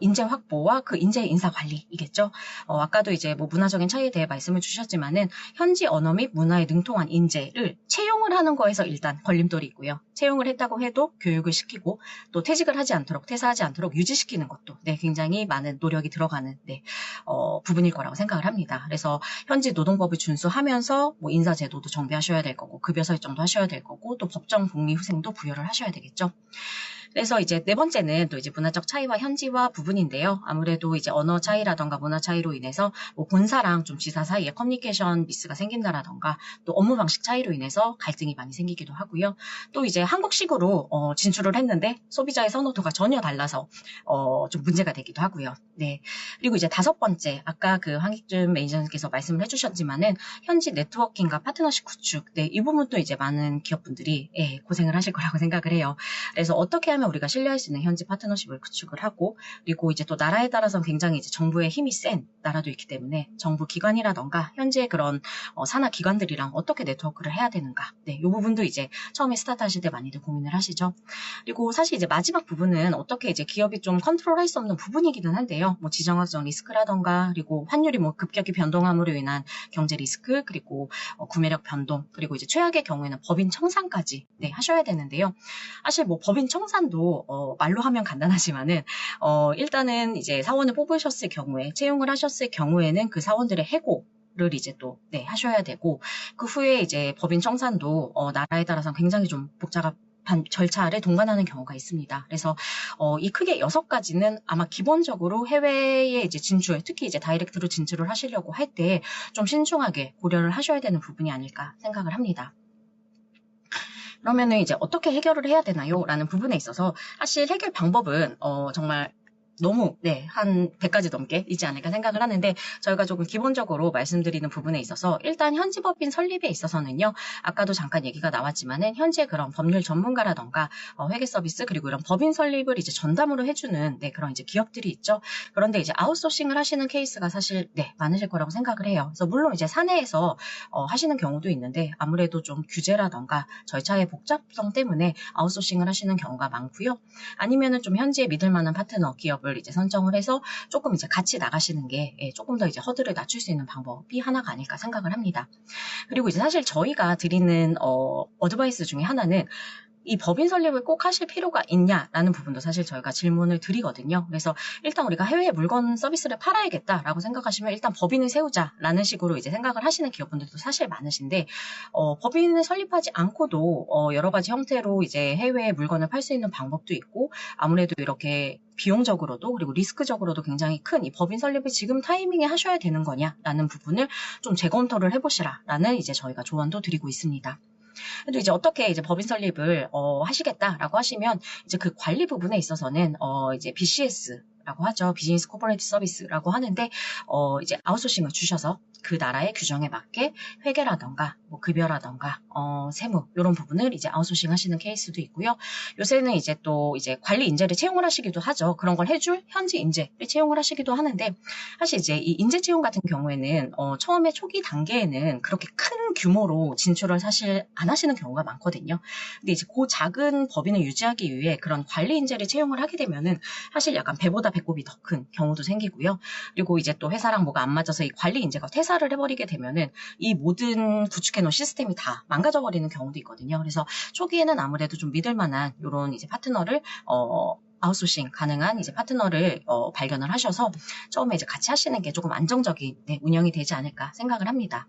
인재 확보와 그 인재 인사 관리이겠죠. 아까도 이제 뭐 문화적인 차이에 대해 말씀을 주셨지만은 현지 언어 및 문화에 능통한 인재를 채용을 하는 거에서 일단 걸림돌이 있고요. 채용을 했다고 해도 교육을 시키고 또 퇴직을 하지 않도록 퇴사하지 않도록 유지시키는 것도 굉장히 많은 노력이 들어가는 부분일 거라고 생각을 합니다. 그래서 현지 노동법을 준수하면서 뭐 인사제도도 정비하셔야 될 거고 급여 설정도 하셔야 될 거고 또 법정 복리 후생도 부여를 하셔야 되겠죠. 그래서 이제 네 번째는 또 이제 문화적 차이와 현지화 부분인데요. 아무래도 이제 언어 차이라던가 문화 차이로 인해서 뭐 본사랑 좀 지사 사이에 커뮤니케이션 미스가 생긴다라던가 또 업무 방식 차이로 인해서 갈등이 많이 생기기도 하고요. 또 이제 한국식으로 진출을 했는데 소비자의 선호도가 전혀 달라서 좀 문제가 되기도 하고요. 네. 그리고 이제 다섯 번째, 아까 그 황익준 매니저님께서 말씀을 해주셨지만은 현지 네트워킹과 파트너십 구축, 이 부분도 이제 많은 기업분들이 고생을 하실 거라고 생각을 해요. 그래서 어떻게 하면 우리가 신뢰할 수 있는 현지 파트너십을 구축을 하고, 그리고 이제 또 나라에 따라서는 굉장히 이제 정부의 힘이 센 나라도 있기 때문에 정부 기관이라던가 현지의 그런 산하 기관들이랑 어떻게 네트워크를 해야 되는가, 이 부분도 이제 처음에 스타트 하실 때 많이들 고민을 하시죠. 그리고 사실 이제 마지막 부분은 어떻게 이제 기업이 좀 컨트롤할 수 없는 부분이기는 한데요. 뭐 지정학적 리스크라던가, 그리고 환율이 뭐 급격히 변동함으로 인한 경제 리스크, 그리고 구매력 변동, 그리고 이제 최악의 경우에는 법인 청산까지 하셔야 되는데요. 사실 뭐 법인 청산도 말로 하면 간단하지만은 일단은 이제 사원을 뽑으셨을 경우에 채용을 하셨을 경우에는 그 사원들의 해고를 이제 또 하셔야 되고, 그 후에 이제 법인 청산도 나라에 따라서 굉장히 좀 복잡한 절차를 동반하는 경우가 있습니다. 그래서 이 크게 6가지는 아마 기본적으로 해외에 이제 진출, 특히 이제 다이렉트로 진출을 하시려고 할 때 좀 신중하게 고려를 하셔야 되는 부분이 아닐까 생각을 합니다. 그러면은 이제 어떻게 해결을 해야 되나요? 라는 부분에 있어서 사실 해결 방법은 정말 너무 한 100가지 넘게 있지 않을까 생각을 하는데, 저희가 조금 기본적으로 말씀드리는 부분에 있어서 일단 현지 법인 설립에 있어서는요, 아까도 잠깐 얘기가 나왔지만은 현지의 그런 법률 전문가라던가 회계 서비스, 그리고 이런 법인 설립을 이제 전담으로 해주는 그런 이제 기업들이 있죠. 그런데 이제 아웃소싱을 하시는 케이스가 사실 많으실 거라고 생각을 해요. 그래서 물론 이제 사내에서 하시는 경우도 있는데 아무래도 좀 규제라던가 절차의 복잡성 때문에 아웃소싱을 하시는 경우가 많고요. 아니면은 좀 현지에 믿을 만한 파트너 기업을 이제 선정을 해서 조금 이제 같이 나가시는 게 조금 더 이제 허들을 낮출 수 있는 방법이 하나가 아닐까 생각을 합니다. 그리고 이제 사실 저희가 드리는 어드바이스 중에 하나는 이 법인 설립을 꼭 하실 필요가 있냐라는 부분도 사실 저희가 질문을 드리거든요. 그래서 일단 우리가 해외에 물건 서비스를 팔아야겠다라고 생각하시면 일단 법인을 세우자라는 식으로 이제 생각을 하시는 기업분들도 사실 많으신데, 법인을 설립하지 않고도 여러 가지 형태로 이제 해외에 물건을 팔 수 있는 방법도 있고, 아무래도 이렇게 비용적으로도 그리고 리스크적으로도 굉장히 큰 이 법인 설립을 지금 타이밍에 하셔야 되는 거냐라는 부분을 좀 재검토를 해보시라라는 이제 저희가 조언도 드리고 있습니다. 그래도 이제 어떻게 이제 법인 설립을 하시겠다라고 하시면 이제 그 관리 부분에 있어서는 이제 BCS라고 하죠. 비즈니스 코퍼레이트 서비스라고 하는데 이제 아웃소싱을 주셔서 그 나라의 규정에 맞게 회계라던가 뭐 급여라던가 세무 이런 부분을 이제 아웃소싱 하시는 케이스도 있고요. 요새는 이제 또 이제 관리 인재를 채용을 하시기도 하죠. 그런 걸 해줄 현지 인재를 채용을 하시기도 하는데, 사실 이제 이 인재 채용 같은 경우에는 처음에 초기 단계에는 그렇게 큰 규모로 진출을 사실 안 하시는 경우가 많거든요. 근데 이제 그 작은 법인을 유지하기 위해 그런 관리 인재를 채용을 하게 되면은 사실 약간 배보다 배꼽이 더 큰 경우도 생기고요. 그리고 이제 또 회사랑 뭐가 안 맞아서 이 관리 인재가 퇴사를 해버리게 되면은 이 모든 구축해놓은 시스템이 다 망가져버리는 경우도 있거든요. 그래서 초기에는 아무래도 좀 믿을 만한 이런 이제 파트너를 아웃소싱 가능한 이제 파트너를 발견을 하셔서 처음에 이제 같이 하시는 게 조금 안정적인 운영이 되지 않을까 생각을 합니다.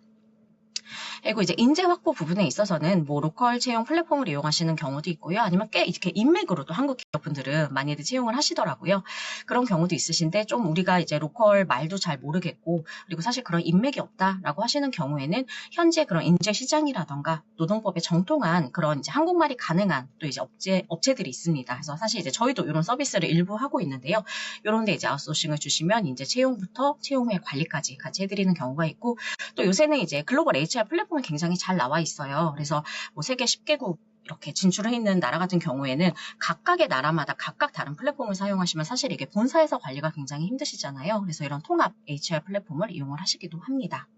그리고 이제 인재 확보 부분에 있어서는 뭐 로컬 채용 플랫폼을 이용하시는 경우도 있고요. 아니면 꽤 이렇게 인맥으로도 한국 기업분들은 많이들 채용을 하시더라고요. 그런 경우도 있으신데, 좀 우리가 이제 로컬 말도 잘 모르겠고 그리고 사실 그런 인맥이 없다라고 하시는 경우에는 현재 그런 인재 시장이라던가 노동법에 정통한 그런 이제 한국말이 가능한 또 이제 업체들이 있습니다. 그래서 사실 이제 저희도 이런 서비스를 일부 하고 있는데요. 이런 데 이제 아웃소싱을 주시면 이제 채용부터 채용 후의 관리까지 같이 해드리는 경우가 있고, 또 요새는 이제 글로벌 HR 플랫폼이 굉장히 잘 나와 있어요. 그래서 뭐 세계 10개국 이렇게 진출해 있는 나라 같은 경우에는 각각의 나라마다 각각 다른 플랫폼을 사용하시면 사실 이게 본사에서 관리가 굉장히 힘드시잖아요. 그래서 이런 통합 HR 플랫폼을 이용을 하시기도 합니다.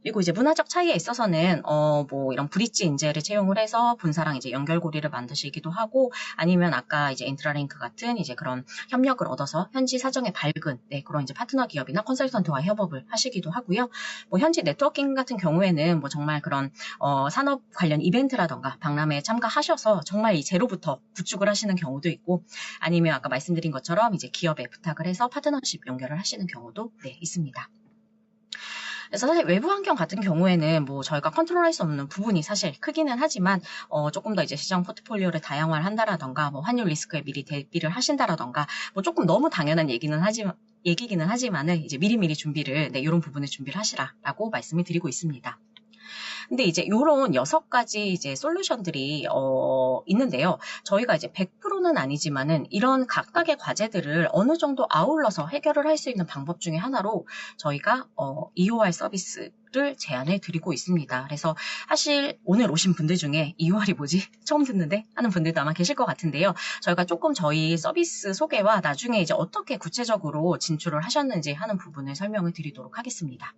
그리고 이제 문화적 차이에 있어서는 뭐 이런 브릿지 인재를 채용을 해서 본사랑 이제 연결고리를 만드시기도 하고, 아니면 아까 이제 인트라링크 같은 이제 그런 협력을 얻어서 현지 사정에 밝은 그런 이제 파트너 기업이나 컨설턴트와 협업을 하시기도 하고요. 뭐 현지 네트워킹 같은 경우에는 뭐 정말 그런 산업 관련 이벤트라던가 박람회에 참가하셔서 정말 이 제로부터 구축을 하시는 경우도 있고, 아니면 아까 말씀드린 것처럼 이제 기업에 부탁을 해서 파트너십 연결을 하시는 경우도 있습니다. 그래서 사실 외부 환경 같은 경우에는 뭐 저희가 컨트롤할 수 없는 부분이 사실 크기는 하지만 조금 더 이제 시장 포트폴리오를 다양화를 한다라던가 뭐 환율 리스크에 미리 대비를 하신다라던가 뭐 조금 너무 당연한 얘기기는 하지만은 이제 미리미리 준비를 이런 부분을 준비를 하시라라고 말씀을 드리고 있습니다. 근데 이제 이런 6가지 이제 솔루션들이 있는데요. 저희가 이제 100%는 아니지만은 이런 각각의 과제들을 어느 정도 아울러서 해결을 할 수 있는 방법 중에 하나로 저희가 EOR 서비스를 제안해 드리고 있습니다. 그래서 사실 오늘 오신 분들 중에 EOR이 뭐지? 처음 듣는데? 하는 분들도 아마 계실 것 같은데요. 저희가 조금 저희 서비스 소개와 나중에 이제 어떻게 구체적으로 진출을 하셨는지 하는 부분을 설명을 드리도록 하겠습니다.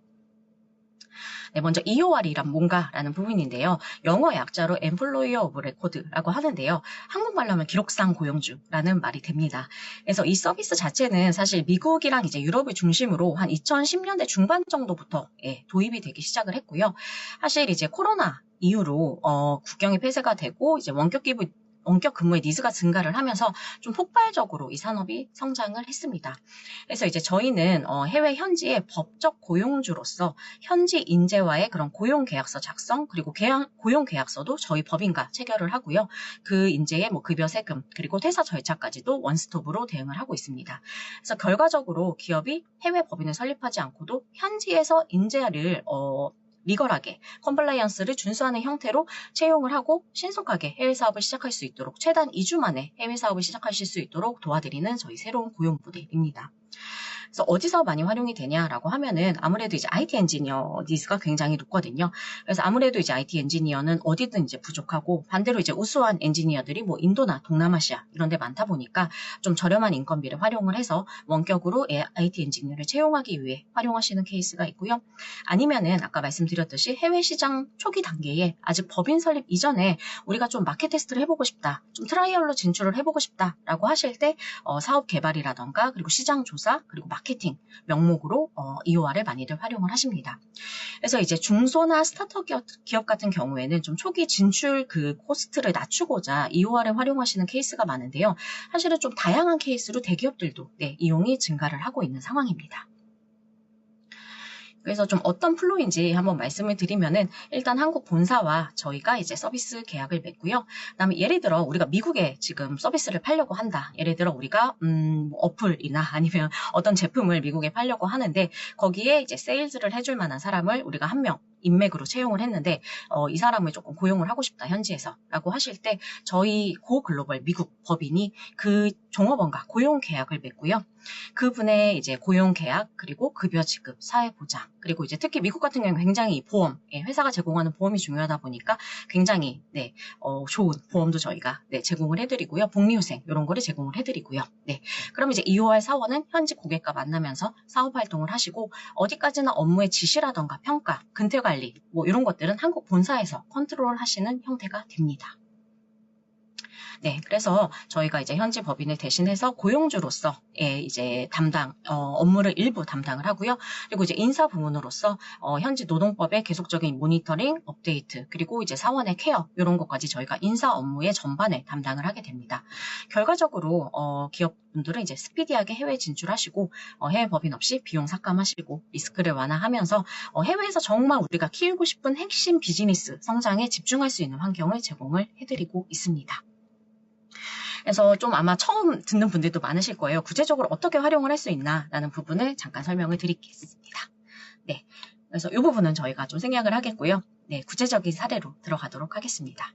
먼저 EOR이란 뭔가라는 부분인데요. 영어 약자로 Employer of Record라고 하는데요. 한국말로 하면 기록상 고용주라는 말이 됩니다. 그래서 이 서비스 자체는 사실 미국이랑 이제 유럽을 중심으로 한 2010년대 중반 정도부터 도입이 되기 시작을 했고요. 사실 이제 코로나 이후로 국경이 폐쇄가 되고 이제 원격 근무의 니즈가 증가를 하면서 좀 폭발적으로 이 산업이 성장을 했습니다. 그래서 이제 저희는 해외 현지의 법적 고용주로서 현지 인재와의 그런 고용계약서 작성, 그리고 고용계약서도 저희 법인과 체결을 하고요. 그 인재의 뭐 급여 세금, 그리고 퇴사 절차까지도 원스톱으로 대응을 하고 있습니다. 그래서 결과적으로 기업이 해외 법인을 설립하지 않고도 현지에서 인재를 리걸하게 컴플라이언스를 준수하는 형태로 채용을 하고 신속하게 해외 사업을 시작할 수 있도록 최단 2주 만에 해외 사업을 시작하실 수 있도록 도와드리는 저희 새로운 고용 모델입니다. 그래서 어디서 많이 활용이 되냐라고 하면은 아무래도 이제 IT 엔지니어 니즈가 굉장히 높거든요. 그래서 아무래도 이제 IT 엔지니어는 어디든 이제 부족하고 반대로 이제 우수한 엔지니어들이 뭐 인도나 동남아시아 이런 데 많다 보니까 좀 저렴한 인건비를 활용을 해서 원격으로 IT 엔지니어를 채용하기 위해 활용하시는 케이스가 있고요. 아니면은 아까 말씀드렸듯이 해외 시장 초기 단계에 아직 법인 설립 이전에 우리가 좀 마켓 테스트를 해보고 싶다, 좀 트라이얼로 진출을 해보고 싶다라고 하실 때 사업 개발이라던가 그리고 시장 조사 그리고 마케팅 명목으로 EOR을 많이들 활용을 하십니다. 그래서 이제 중소나 스타트업 기업 같은 경우에는 좀 초기 진출 그 코스트를 낮추고자 EOR을 활용하시는 케이스가 많은데요. 사실은 좀 다양한 케이스로 대기업들도 이용이 증가를 하고 있는 상황입니다. 그래서 좀 어떤 플로우인지 한번 말씀을 드리면은 일단 한국 본사와 저희가 이제 서비스 계약을 맺고요. 그다음에 예를 들어 우리가 미국에 지금 서비스를 팔려고 한다. 예를 들어 우리가 어플이나 아니면 어떤 제품을 미국에 팔려고 하는데 거기에 이제 세일즈를 해줄 만한 사람을 우리가 한 명 인맥으로 채용을 했는데 이 사람을 조금 고용을 하고 싶다 현지에서 라고 하실 때 저희 고 글로벌 미국 법인이 그 종업원과 고용 계약을 맺고요. 그분의 이제 고용 계약 그리고 급여 지급, 사회 보장 그리고 이제 특히 미국 같은 경우는 굉장히 보험, 회사가 제공하는 보험이 중요하다 보니까 굉장히 좋은 보험도 저희가 제공을 해드리고요. 복리후생 이런 거를 제공을 해드리고요. 그럼 이제 EOR 사원은 현지 고객과 만나면서 사업 활동을 하시고 어디까지나 업무의 지시라던가 평가, 근태 관리 뭐 이런 것들은 한국 본사에서 컨트롤 하시는 형태가 됩니다. 그래서 저희가 이제 현지 법인을 대신해서 고용주로서 이제 업무를 일부 담당을 하고요. 그리고 이제 인사 부문으로서 현지 노동법의 계속적인 모니터링, 업데이트, 그리고 이제 사원의 케어 이런 것까지 저희가 인사 업무의 전반을 담당을 하게 됩니다. 결과적으로 기업분들은 이제 스피디하게 해외 진출하시고 해외 법인 없이 비용 삭감하시고 리스크를 완화하면서 해외에서 정말 우리가 키우고 싶은 핵심 비즈니스 성장에 집중할 수 있는 환경을 제공을 해드리고 있습니다. 그래서 좀 아마 처음 듣는 분들도 많으실 거예요. 구체적으로 어떻게 활용을 할 수 있나라는 부분을 잠깐 설명을 드리겠습니다. 그래서 이 부분은 저희가 좀 생략을 하겠고요. 구체적인 사례로 들어가도록 하겠습니다.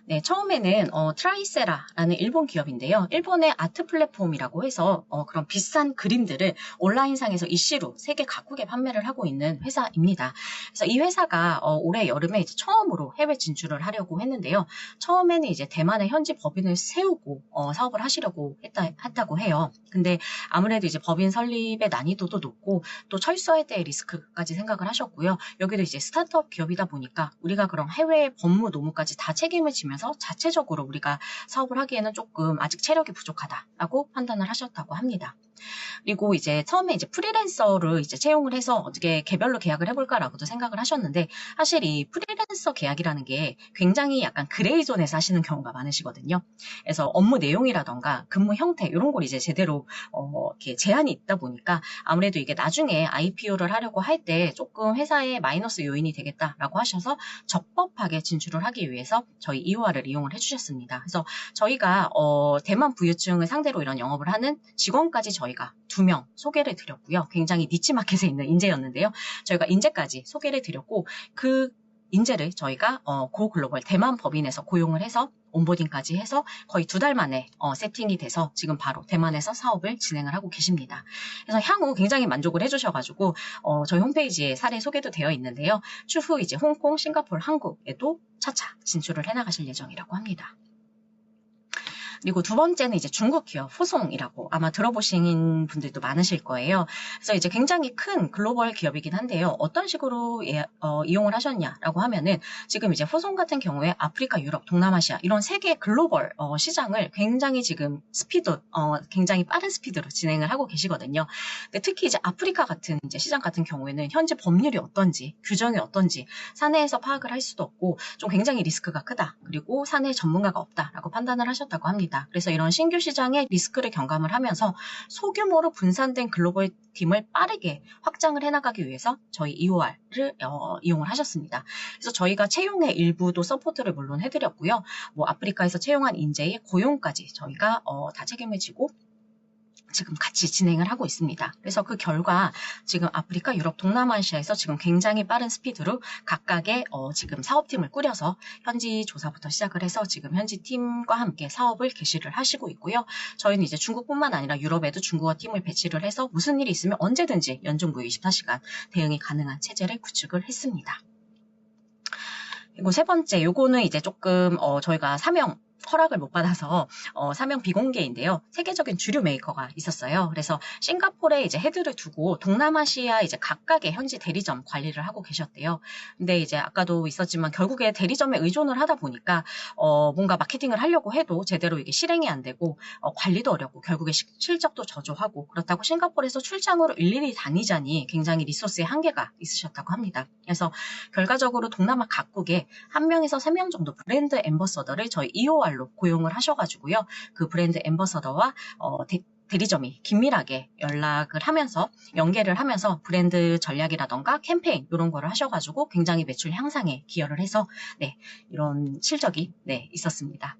네, 처음에는 트라이세라라는 일본 기업인데요. 일본의 아트 플랫폼이라고 해서 그런 비싼 그림들을 온라인상에서 EC로 세계 각국에 판매를 하고 있는 회사입니다. 그래서 이 회사가 올해 여름에 이제 처음으로 해외 진출을 하려고 했는데요. 처음에는 이제 대만의 현지 법인을 세우고 사업을 하시려고 했다고 해요. 근데 아무래도 이제 법인 설립의 난이도도 높고 또 철수할 때의 리스크까지 생각을 하셨고요. 여기도 이제 스타트업 기업이다 보니까 우리가 그런 해외 법무 노무까지 다 책임을 지면서 자체적으로 우리가 사업을 하기에는 조금 아직 체력이 부족하다라고 판단을 하셨다고 합니다. 그리고 이제 처음에 이제 프리랜서를 이제 채용을 해서 어떻게 개별로 계약을 해볼까라고도 생각을 하셨는데 사실 이 프리랜서 계약이라는 게 굉장히 약간 그레이존에서 하시는 경우가 많으시거든요. 그래서 업무 내용이라던가 근무 형태 이런 걸 이제 제대로 이렇게 제한이 있다 보니까 아무래도 이게 나중에 IPO를 하려고 할 때 조금 회사에 마이너스 요인이 되겠다라고 하셔서 적법하게 진출을 하기 위해서 저희 EOR을 이용을 해주셨습니다. 그래서 저희가 대만 부유층을 상대로 이런 영업을 하는 직원까지 저희가 2명 소개를 드렸고요. 굉장히 니치 마켓에 있는 인재였는데요. 저희가 인재까지 소개를 드렸고 그 인재를 저희가 고 글로벌 대만 법인에서 고용을 해서 온보딩까지 해서 거의 2달 만에 세팅이 돼서 지금 바로 대만에서 사업을 진행을 하고 계십니다. 그래서 향후 굉장히 만족을 해주셔가지고 저희 홈페이지에 사례 소개도 되어 있는데요. 추후 이제 홍콩, 싱가포르, 한국에도 차차 진출을 해나가실 예정이라고 합니다. 그리고 두 번째는 이제 중국 기업 호송이라고 아마 들어보신 분들도 많으실 거예요. 그래서 이제 굉장히 큰 글로벌 기업이긴 한데요. 어떤 식으로 이용을 하셨냐라고 하면은 지금 이제 호송 같은 경우에 아프리카, 유럽, 동남아시아 이런 세계 글로벌 시장을 굉장히 지금 굉장히 빠른 스피드로 진행을 하고 계시거든요. 근데 특히 이제 아프리카 같은 이제 시장 같은 경우에는 현재 법률이 어떤지, 규정이 어떤지 사내에서 파악을 할 수도 없고 좀 굉장히 리스크가 크다. 그리고 사내 전문가가 없다라고 판단을 하셨다고 합니다. 그래서 이런 신규 시장의 리스크를 경감을 하면서 소규모로 분산된 글로벌 팀을 빠르게 확장을 해나가기 위해서 저희 EOR을 이용을 하셨습니다. 그래서 저희가 채용의 일부도 서포트를 물론 해드렸고요. 뭐 아프리카에서 채용한 인재의 고용까지 저희가 다 책임을 지고 지금 같이 진행을 하고 있습니다. 그래서 그 결과 지금 아프리카, 유럽, 동남아시아에서 지금 굉장히 빠른 스피드로 각각의 지금 사업팀을 꾸려서 현지 조사부터 시작을 해서 지금 현지 팀과 함께 사업을 개시를 하시고 있고요. 저희는 이제 중국뿐만 아니라 유럽에도 중국어 팀을 배치를 해서 무슨 일이 있으면 언제든지 연중무휴 24시간 대응이 가능한 체제를 구축을 했습니다. 그리고 세 번째, 요거는 이제 조금 저희가 사명 허락을 못 받아서 사명 비공개인데요. 세계적인 주류 메이커가 있었어요. 그래서 싱가포르에 이제 헤드를 두고 동남아시아 이제 각각의 현지 대리점 관리를 하고 계셨대요. 근데 이제 아까도 있었지만 결국에 대리점에 의존을 하다 보니까 뭔가 마케팅을 하려고 해도 제대로 이게 실행이 안 되고 관리도 어렵고 결국에 실적도 저조하고 그렇다고 싱가포르에서 출장으로 일일이 다니자니 굉장히 리소스의 한계가 있으셨다고 합니다. 그래서 결과적으로 동남아 각국에 1명에서 3명 정도 브랜드 앰버서더를 저희 EOR로 고용을 하셔가지고요. 그 브랜드 앰버서더와 대리점이 긴밀하게 연계를 하면서 브랜드 전략이라던가 캠페인 이런 거를 하셔가지고 굉장히 매출 향상에 기여를 해서 이런 실적이 있었습니다.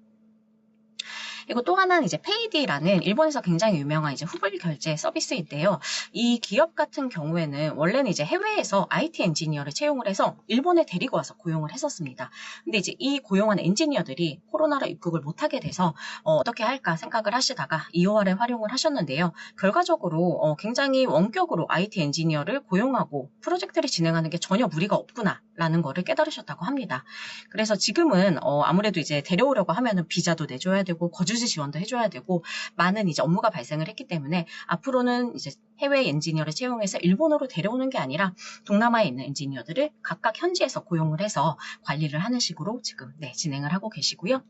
그리고 또 하나는 이제 페이디라는 일본에서 굉장히 유명한 이제 후불 결제 서비스인데요. 이 기업 같은 경우에는 원래는 이제 해외에서 IT 엔지니어를 채용을 해서 일본에 데리고 와서 고용을 했었습니다. 근데 이제 이 고용한 엔지니어들이 코로나로 입국을 못하게 돼서 어떻게 할까 생각을 하시다가 EOR을 활용을 하셨는데요. 결과적으로 굉장히 원격으로 IT 엔지니어를 고용하고 프로젝트를 진행하는 게 전혀 무리가 없구나라는 거를 깨달으셨다고 합니다. 그래서 지금은 아무래도 이제 데려오려고 하면은 비자도 내줘야 되고 거주지 지원도 해줘야 되고 많은 이제 업무가 발생을 했기 때문에 앞으로는 이제 해외 엔지니어를 채용해서 일본으로 데려오는 게 아니라 동남아에 있는 엔지니어들을 각각 현지에서 고용을 해서 관리를 하는 식으로 지금 진행을 하고 계시고요.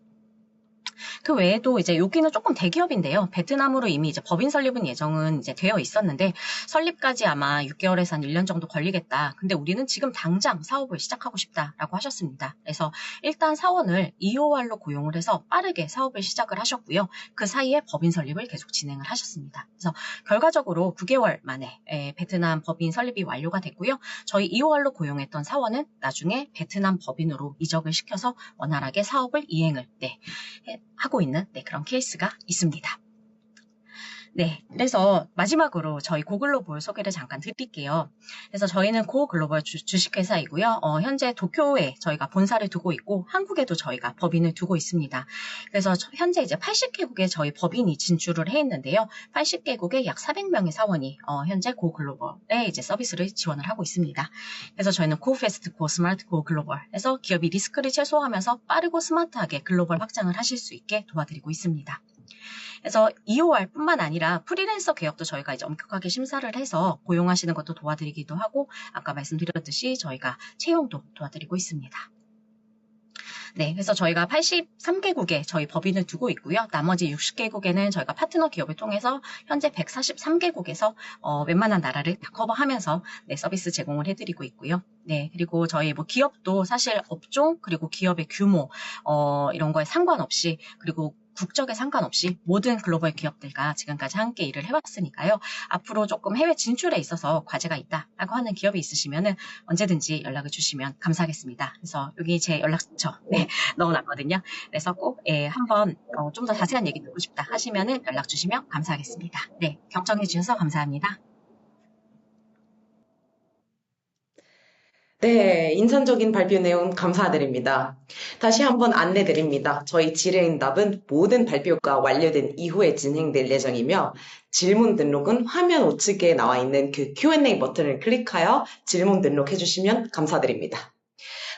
그 외에도 이제 여기는 조금 대기업인데요. 베트남으로 이미 이제 법인 설립은 예정은 이제 되어 있었는데 설립까지 아마 6개월에서 한 1년 정도 걸리겠다. 근데 우리는 지금 당장 사업을 시작하고 싶다라고 하셨습니다. 그래서 일단 사원을 EOR로 고용을 해서 빠르게 사업을 시작을 하셨고요. 그 사이에 법인 설립을 계속 진행을 하셨습니다. 그래서 결과적으로 9개월 만에 베트남 법인 설립이 완료가 됐고요. 저희 EOR로 고용했던 사원은 나중에 베트남 법인으로 이적을 시켜서 원활하게 사업을 이행을 하고 있는 그런 케이스가 있습니다. 네, 그래서 마지막으로 저희 고글로벌 소개를 잠깐 드릴게요. 그래서 저희는 고글로벌 주식회사이고요. 현재 도쿄에 저희가 본사를 두고 있고 한국에도 저희가 법인을 두고 있습니다. 그래서 현재 이제 80개국에 저희 법인이 진출을 해 있는데요. 80개국에 약 400명의 사원이 현재 고글로벌에 이제 서비스를 지원을 하고 있습니다. 그래서 저희는 고패스트, 고스마트, 고글로벌에서 기업이 리스크를 최소화하면서 빠르고 스마트하게 글로벌 확장을 하실 수 있게 도와드리고 있습니다. 그래서 EOR뿐만 아니라 프리랜서 개혁도 저희가 이제 엄격하게 심사를 해서 고용하시는 것도 도와드리기도 하고 아까 말씀드렸듯이 저희가 채용도 도와드리고 있습니다. 네, 그래서 저희가 83개국에 저희 법인을 두고 있고요. 나머지 60개국에는 저희가 파트너 기업을 통해서 현재 143개국에서 웬만한 나라를 다 커버하면서 네, 서비스 제공을 해드리고 있고요. 네, 그리고 저희 뭐 기업도 사실 업종 그리고 기업의 규모 이런 거에 상관없이 그리고 국적에 상관없이 모든 글로벌 기업들과 지금까지 함께 일을 해왔으니까요. 앞으로 조금 해외 진출에 있어서 과제가 있다라고 하는 기업이 있으시면은 언제든지 연락을 주시면 감사하겠습니다. 그래서 여기 제 연락처 넣어놨거든요. 그래서 꼭 한번 좀 더 자세한 얘기 듣고 싶다 하시면은 연락 주시면 감사하겠습니다. 네, 경청해 주셔서 감사합니다. 네, 인상적인 발표 내용 감사드립니다. 다시 한번 안내 드립니다. 저희 질의응답은 모든 발표가 완료된 이후에 진행될 예정이며 질문 등록은 화면 우측에 나와 있는 그 Q&A 버튼을 클릭하여 질문 등록해 주시면 감사드립니다.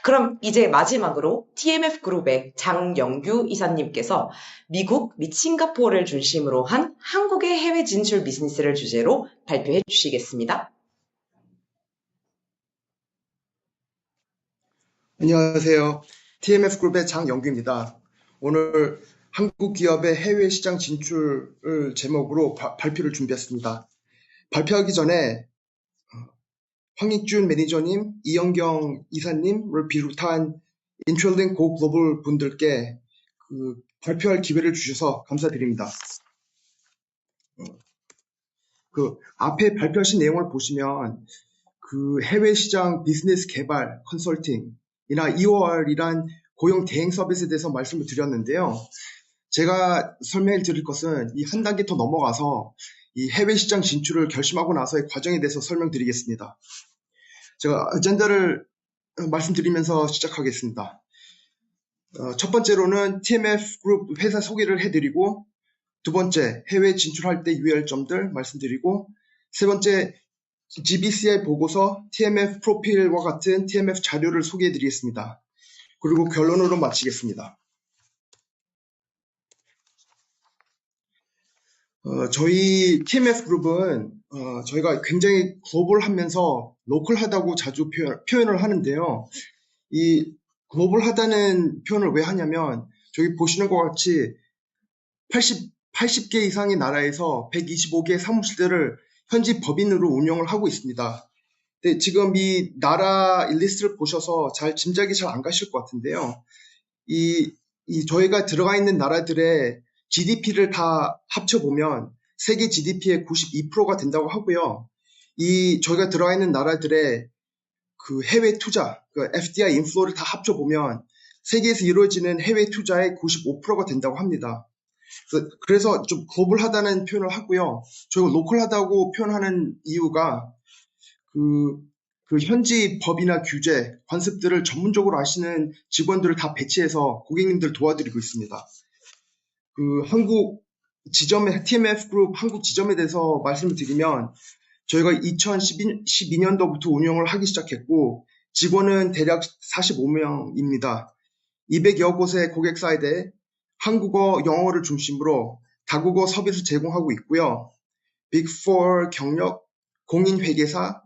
그럼 이제 마지막으로 TMF 그룹의 장영규 이사님께서 미국 및 싱가포르를 중심으로 한 한국의 해외 진출 비즈니스를 주제로 발표해 주시겠습니다. 안녕하세요. TMF그룹의 장영규입니다. 오늘 한국 기업의 해외 시장 진출을 제목으로 발표를 준비했습니다. 발표하기 전에 황익준 매니저님, 이영경 이사님을 비롯한 인트럴링 고 글로벌 분들께 발표할 기회를 주셔서 감사드립니다. 앞에 발표하신 내용을 보시면 해외 시장 비즈니스 개발 컨설팅이나 EOR이란 고용 대행 서비스에 대해서 말씀을 드렸는데요. 제가 설명을 드릴 것은 이 한 단계 더 넘어가서 이 해외 시장 진출을 결심하고 나서의 과정에 대해서 설명드리겠습니다. 제가 아젠다를 말씀드리면서 시작하겠습니다. 첫 번째로는 TMF 그룹 회사 소개를 해드리고, 두 번째 해외 진출할 때 유의할 점들 말씀드리고, 세 번째 GBCI 보고서, TMF 프로필과 같은 TMF 자료를 소개해드리겠습니다. 그리고 결론으로 마치겠습니다. 저희 TMF 그룹은 저희가 굉장히 글로벌하면서 로컬하다고 자주 표현을 하는데요. 이 글로벌하다는 표현을 왜 하냐면 저기 보시는 것 같이 80개 이상의 나라에서 125개의 사무실들을 현지 법인으로 운영을 하고 있습니다. 근데 지금 이 나라 리스트를 보셔서 짐작이 잘 안 가실 것 같은데요. 저희가 들어가 있는 나라들의 GDP를 다 합쳐보면 세계 GDP의 92%가 된다고 하고요. 저희가 들어가 있는 나라들의 해외 투자, FDI 인플로를 다 합쳐보면 세계에서 이루어지는 해외 투자의 95%가 된다고 합니다. 그래서 좀 글로벌하다는 표현을 하고요. 저희가 로컬하다고 표현하는 이유가 현지 법이나 규제, 관습들을 전문적으로 아시는 직원들을 다 배치해서 고객님들 도와드리고 있습니다. 한국 지점의 TMF 그룹 한국 지점에 대해서 말씀을 드리면 저희가 2012년도부터 운영을 하기 시작했고 직원은 대략 45명입니다. 200여 곳의 고객 사이드에 한국어, 영어를 중심으로 다국어 서비스 제공하고 있고요. 빅4 경력, 공인회계사,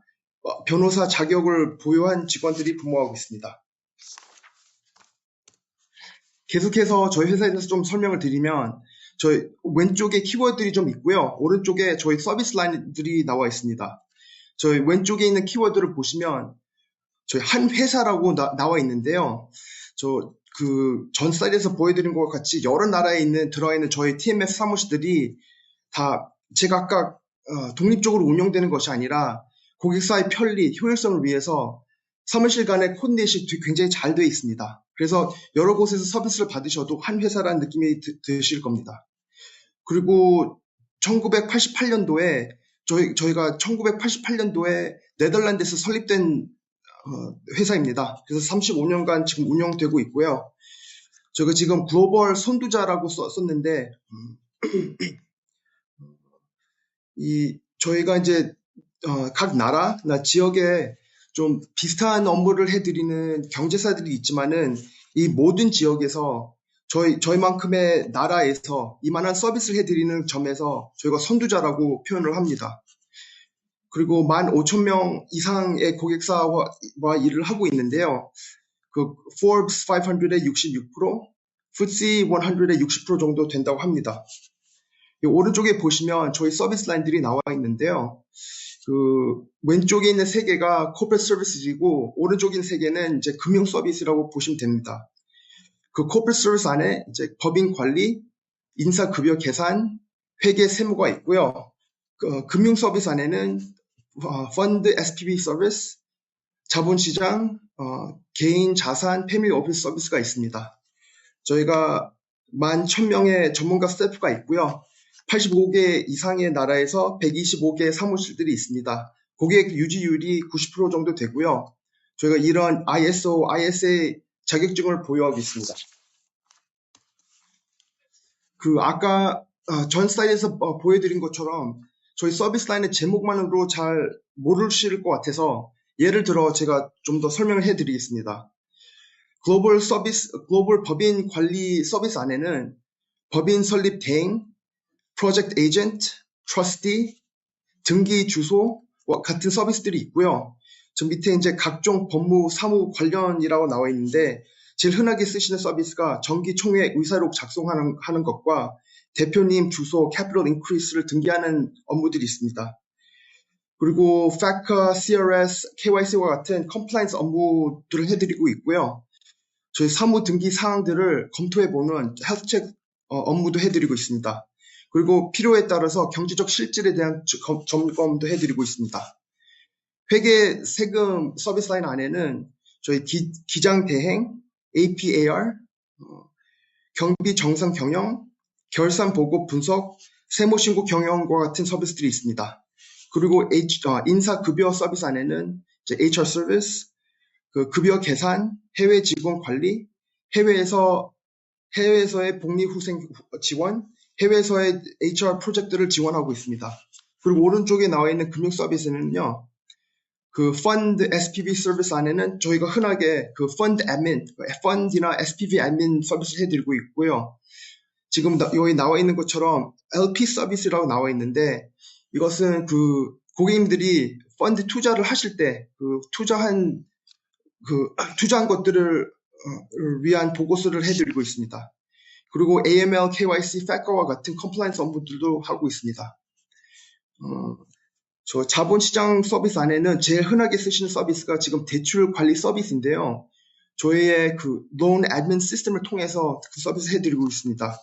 변호사 자격을 보유한 직원들이 근무하고 있습니다. 계속해서 저희 회사에 대해서 좀 설명을 드리면 저희 왼쪽에 키워드들이 좀 있고요. 오른쪽에 저희 서비스 라인들이 나와 있습니다. 저희 왼쪽에 있는 키워드를 보시면 저희 한 회사라고 나와 있는데요. 전 사이트에서 보여드린 것 같이 여러 나라에 들어가 있는 저희 TMF 사무실들이 다 제가 아까 독립적으로 운영되는 것이 아니라 고객사의 편리, 효율성을 위해서 사무실 간의 코디네이션이 굉장히 잘 되어 있습니다. 그래서 여러 곳에서 서비스를 받으셔도 한 회사라는 느낌이 드실 겁니다. 그리고 1988년도에 저희가 1988년도에 네덜란드에서 설립된 회사입니다. 그래서 35년간 지금 운영되고 있고요. 저희가 지금 글로벌 선두자라고 썼는데 저희가 이제 각 나라나 지역에 좀 비슷한 업무를 해드리는 경제사들이 있지만은 이 모든 지역에서 저희만큼의 나라에서 이만한 서비스를 해드리는 점에서 저희가 선두자라고 표현을 합니다. 그리고 15,000명 이상의 고객사와 일을 하고 있는데요. 그 Forbes 500의 66%, FTSE 100의 60% 정도 된다고 합니다. 이 오른쪽에 보시면 저희 서비스 라인들이 나와 있는데요. 그 왼쪽에 있는 세 개가 corporate services이고 오른쪽에 있는 세 개는 이제 금융 서비스라고 보시면 됩니다. 그 corporate service 안에 이제 법인 관리, 인사 급여 계산, 회계 세무가 있고요. 금융 서비스 안에는 펀드 SPV 서비스, 자본시장, 개인 자산, 패밀리 오피스 서비스가 있습니다. 저희가 11,000명의 전문가 스태프가 있고요. 85개 이상의 나라에서 125개의 사무실들이 있습니다. 고객 유지율이 90% 정도 되고요. 저희가 이런 ISO, ISA 자격증을 보유하고 있습니다. 아까 전 슬라이드에서 보여드린 것처럼 저희 서비스 라인의 제목만으로 잘 모르실 것 같아서 예를 들어 제가 좀 더 설명을 해드리겠습니다. 글로벌 법인 관리 서비스 안에는 법인 설립 대행, 프로젝트 에이전트, 트러스티, 등기 주소와 같은 서비스들이 있고요. 저 밑에 이제 각종 법무, 사무 관련이라고 나와 있는데 제일 흔하게 쓰시는 서비스가 정기 총회 의사록 작성하는 것과 대표님 주소, 캐피털 인크리스를 등기하는 업무들이 있습니다. 그리고 FATCA, CRS, KYC와 같은 컴플라이언스 업무들을 해드리고 있고요. 저희 사무 등기 사항들을 검토해보는 헬스체크 업무도 해드리고 있습니다. 그리고 필요에 따라서 경제적 실질에 대한 점검도 해드리고 있습니다. 회계 세금 서비스 라인 안에는 저희 기장 대행, APAR, 경비 정상 경영, 결산 보고 분석, 세무신고 경영과 같은 서비스들이 있습니다. 그리고 인사 급여 서비스 안에는 이제 HR 서비스, 그 급여 계산, 해외 직원 관리, 해외에서의 복리후생 지원, 해외에서의 HR 프로젝트를 지원하고 있습니다. 그리고 오른쪽에 나와 있는 금융 서비스는요, 그 펀드 SPV 서비스 안에는 저희가 흔하게 그 펀드 애민, 펀드나 SPV 애민 서비스 해드리고 있고요. 지금 여기 나와 있는 것처럼 LP 서비스라고 나와 있는데 이것은 그 고객님들이 펀드 투자를 하실 때 그 투자한 것들을 위한 보고서를 해드리고 있습니다. 그리고 AML, KYC, FATCA와 같은 컴플라이언스 업무들도 하고 있습니다. 저 자본시장 서비스 안에는 제일 흔하게 쓰시는 서비스가 지금 대출 관리 서비스인데요. 저희의 그 loan admin 시스템을 통해서 그 서비스 해드리고 있습니다.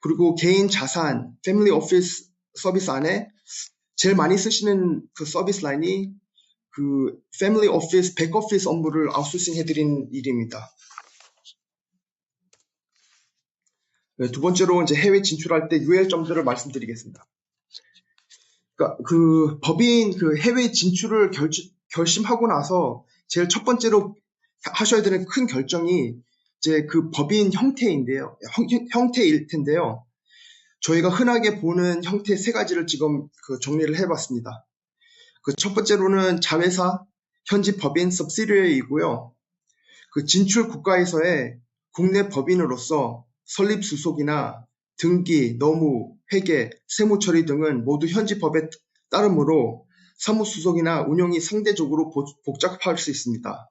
그리고 개인 자산, 패밀리 오피스 서비스 안에 제일 많이 쓰시는 그 서비스 라인이 그 패밀리 오피스, 백오피스 업무를 아웃소싱 해드리는 일입니다. 두 번째로 이제 해외 진출할 때 유의할 점들을 말씀드리겠습니다. 그러니까 그 법인 그 해외 진출을 결심하고 나서 제일 첫 번째로 하셔야 되는 큰 결정이 이제 그 법인 형태인데요. 형태일 텐데요. 저희가 흔하게 보는 형태 세 가지를 지금 그 정리를 해봤습니다. 그 첫 번째로는 자회사, 현지 법인 subsidiary이고요. 그 진출 국가에서의 국내 법인으로서 설립 수속이나 등기, 노무, 회계, 세무 처리 등은 모두 현지 법에 따르므로 사무 수속이나 운영이 상대적으로 복잡할 수 있습니다.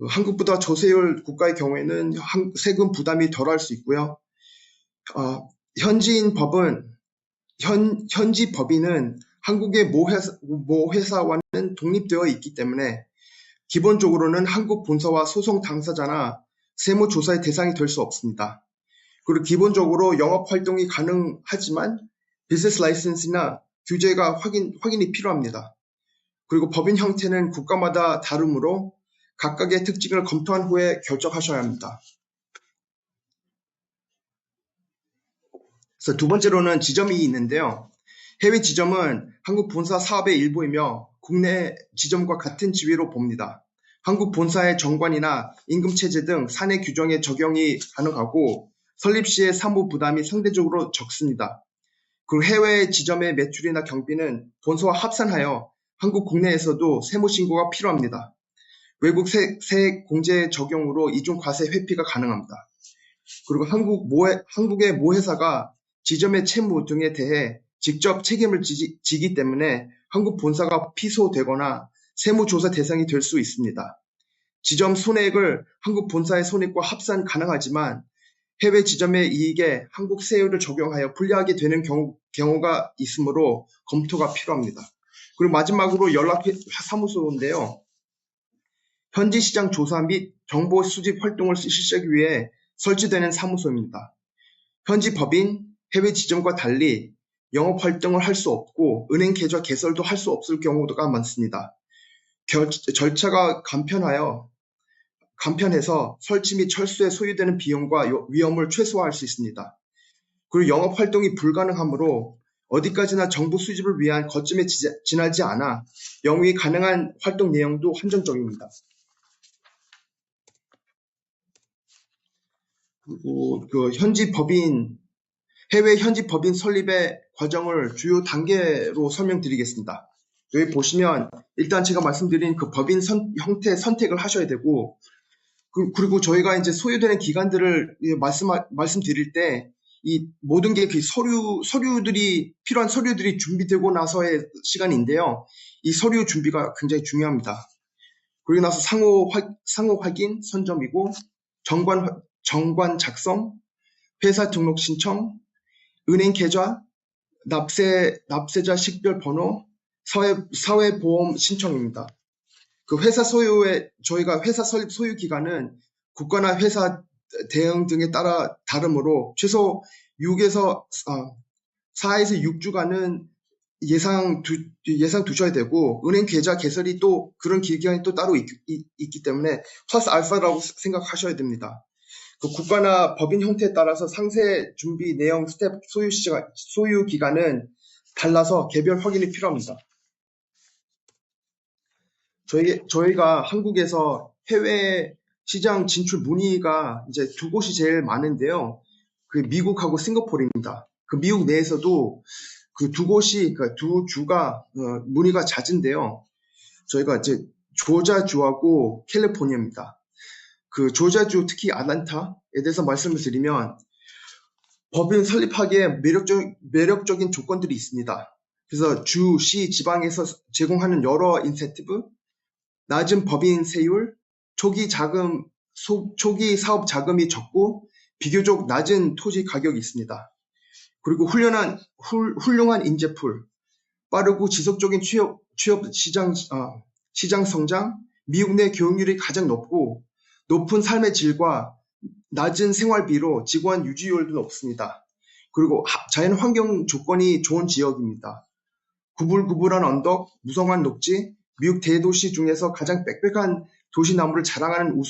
한국보다 저세율 국가의 경우에는 세금 부담이 덜할 수 있고요. 현지 법인은 한국의 모 회사와는 독립되어 있기 때문에 기본적으로는 한국 본사와 소송 당사자나 세무조사의 대상이 될 수 없습니다. 그리고 기본적으로 영업 활동이 가능하지만 비즈니스 라이센스나 규제가 확인이 필요합니다. 그리고 법인 형태는 국가마다 다르므로 각각의 특징을 검토한 후에 결정하셔야 합니다. 그래서 두 번째로는 지점이 있는데요. 해외 지점은 한국 본사 사업의 일부이며 국내 지점과 같은 지위로 봅니다. 한국 본사의 정관이나 임금체제 등 사내 규정에 적용이 가능하고 설립 시의 사무 부담이 상대적으로 적습니다. 그리고 해외 지점의 매출이나 경비는 본사와 합산하여 한국 국내에서도 세무신고가 필요합니다. 외국 세액 공제 적용으로 이중 과세 회피가 가능합니다. 그리고 한국의 모 회사가 지점의 채무 등에 대해 직접 책임을 지기 때문에 한국 본사가 피소되거나 세무조사 대상이 될 수 있습니다. 지점 손해액을 한국 본사의 손해액과 합산 가능하지만 해외 지점의 이익에 한국 세율을 적용하여 불리하게 되는 경우가 있으므로 검토가 필요합니다. 그리고 마지막으로 연락사무소인데요. 현지 시장 조사 및 정보 수집 활동을 실시하기 위해 설치되는 사무소입니다. 현지 법인, 해외 지점과 달리 영업 활동을 할 수 없고 은행 계좌 개설도 할 수 없을 경우가 많습니다. 절차가 간편해서 설치 및 철수에 소요되는 비용과 위험을 최소화할 수 있습니다. 그리고 영업 활동이 불가능하므로 어디까지나 정보 수집을 위한 거점에 지나지 않아 영위 가능한 활동 내용도 한정적입니다. 그리고 해외 현지 법인 설립의 과정을 주요 단계로 설명드리겠습니다. 여기 보시면 일단 제가 말씀드린 그 법인 형태 선택을 하셔야 되고, 그리고 저희가 이제 소요되는 기간들을 말씀드릴 때 이 모든 게 그 필요한 서류들이 준비되고 나서의 시간인데요. 이 서류 준비가 굉장히 중요합니다. 그리고 나서 상호 확인 선점이고, 정관 작성, 회사 등록 신청, 은행 계좌, 납세자 식별 번호, 사회보험 신청입니다. 저희가 회사 설립 소유 기간은 국가나 회사 대응 등에 따라 다르므로 최소 4에서 6주간은 예상 두셔야 되고, 은행 계좌 개설이 또 그런 기간이 또 따로 있기 때문에 플러스 알파라고 생각하셔야 됩니다. 그 국가나 법인 형태에 따라서 상세 준비 내용 스텝 소유 기간은 달라서 개별 확인이 필요합니다. 저희가 한국에서 해외 시장 진출 문의가 이제 두 곳이 제일 많은데요. 그 미국하고 싱가포르입니다. 그 미국 내에서도 그 두 주가 문의가 잦은데요. 저희가 이제 조지아주하고 캘리포니아입니다. 그 조지아주 특히 아틀란타에 대해서 말씀을 드리면 법인 설립하기에 매력적인 조건들이 있습니다. 그래서 주, 시, 지방에서 제공하는 여러 인센티브, 낮은 법인 세율, 초기 사업 자금이 적고 비교적 낮은 토지 가격이 있습니다. 그리고 훌륭한 인재풀, 빠르고 지속적인 취업 시장 성장, 미국 내 교육률이 가장 높고 높은 삶의 질과 낮은 생활비로 직원 유지율도 높습니다. 그리고 자연 환경 조건이 좋은 지역입니다. 구불구불한 언덕, 무성한 녹지, 미국 대도시 중에서 가장 빽빽한 도시나무를 자랑하는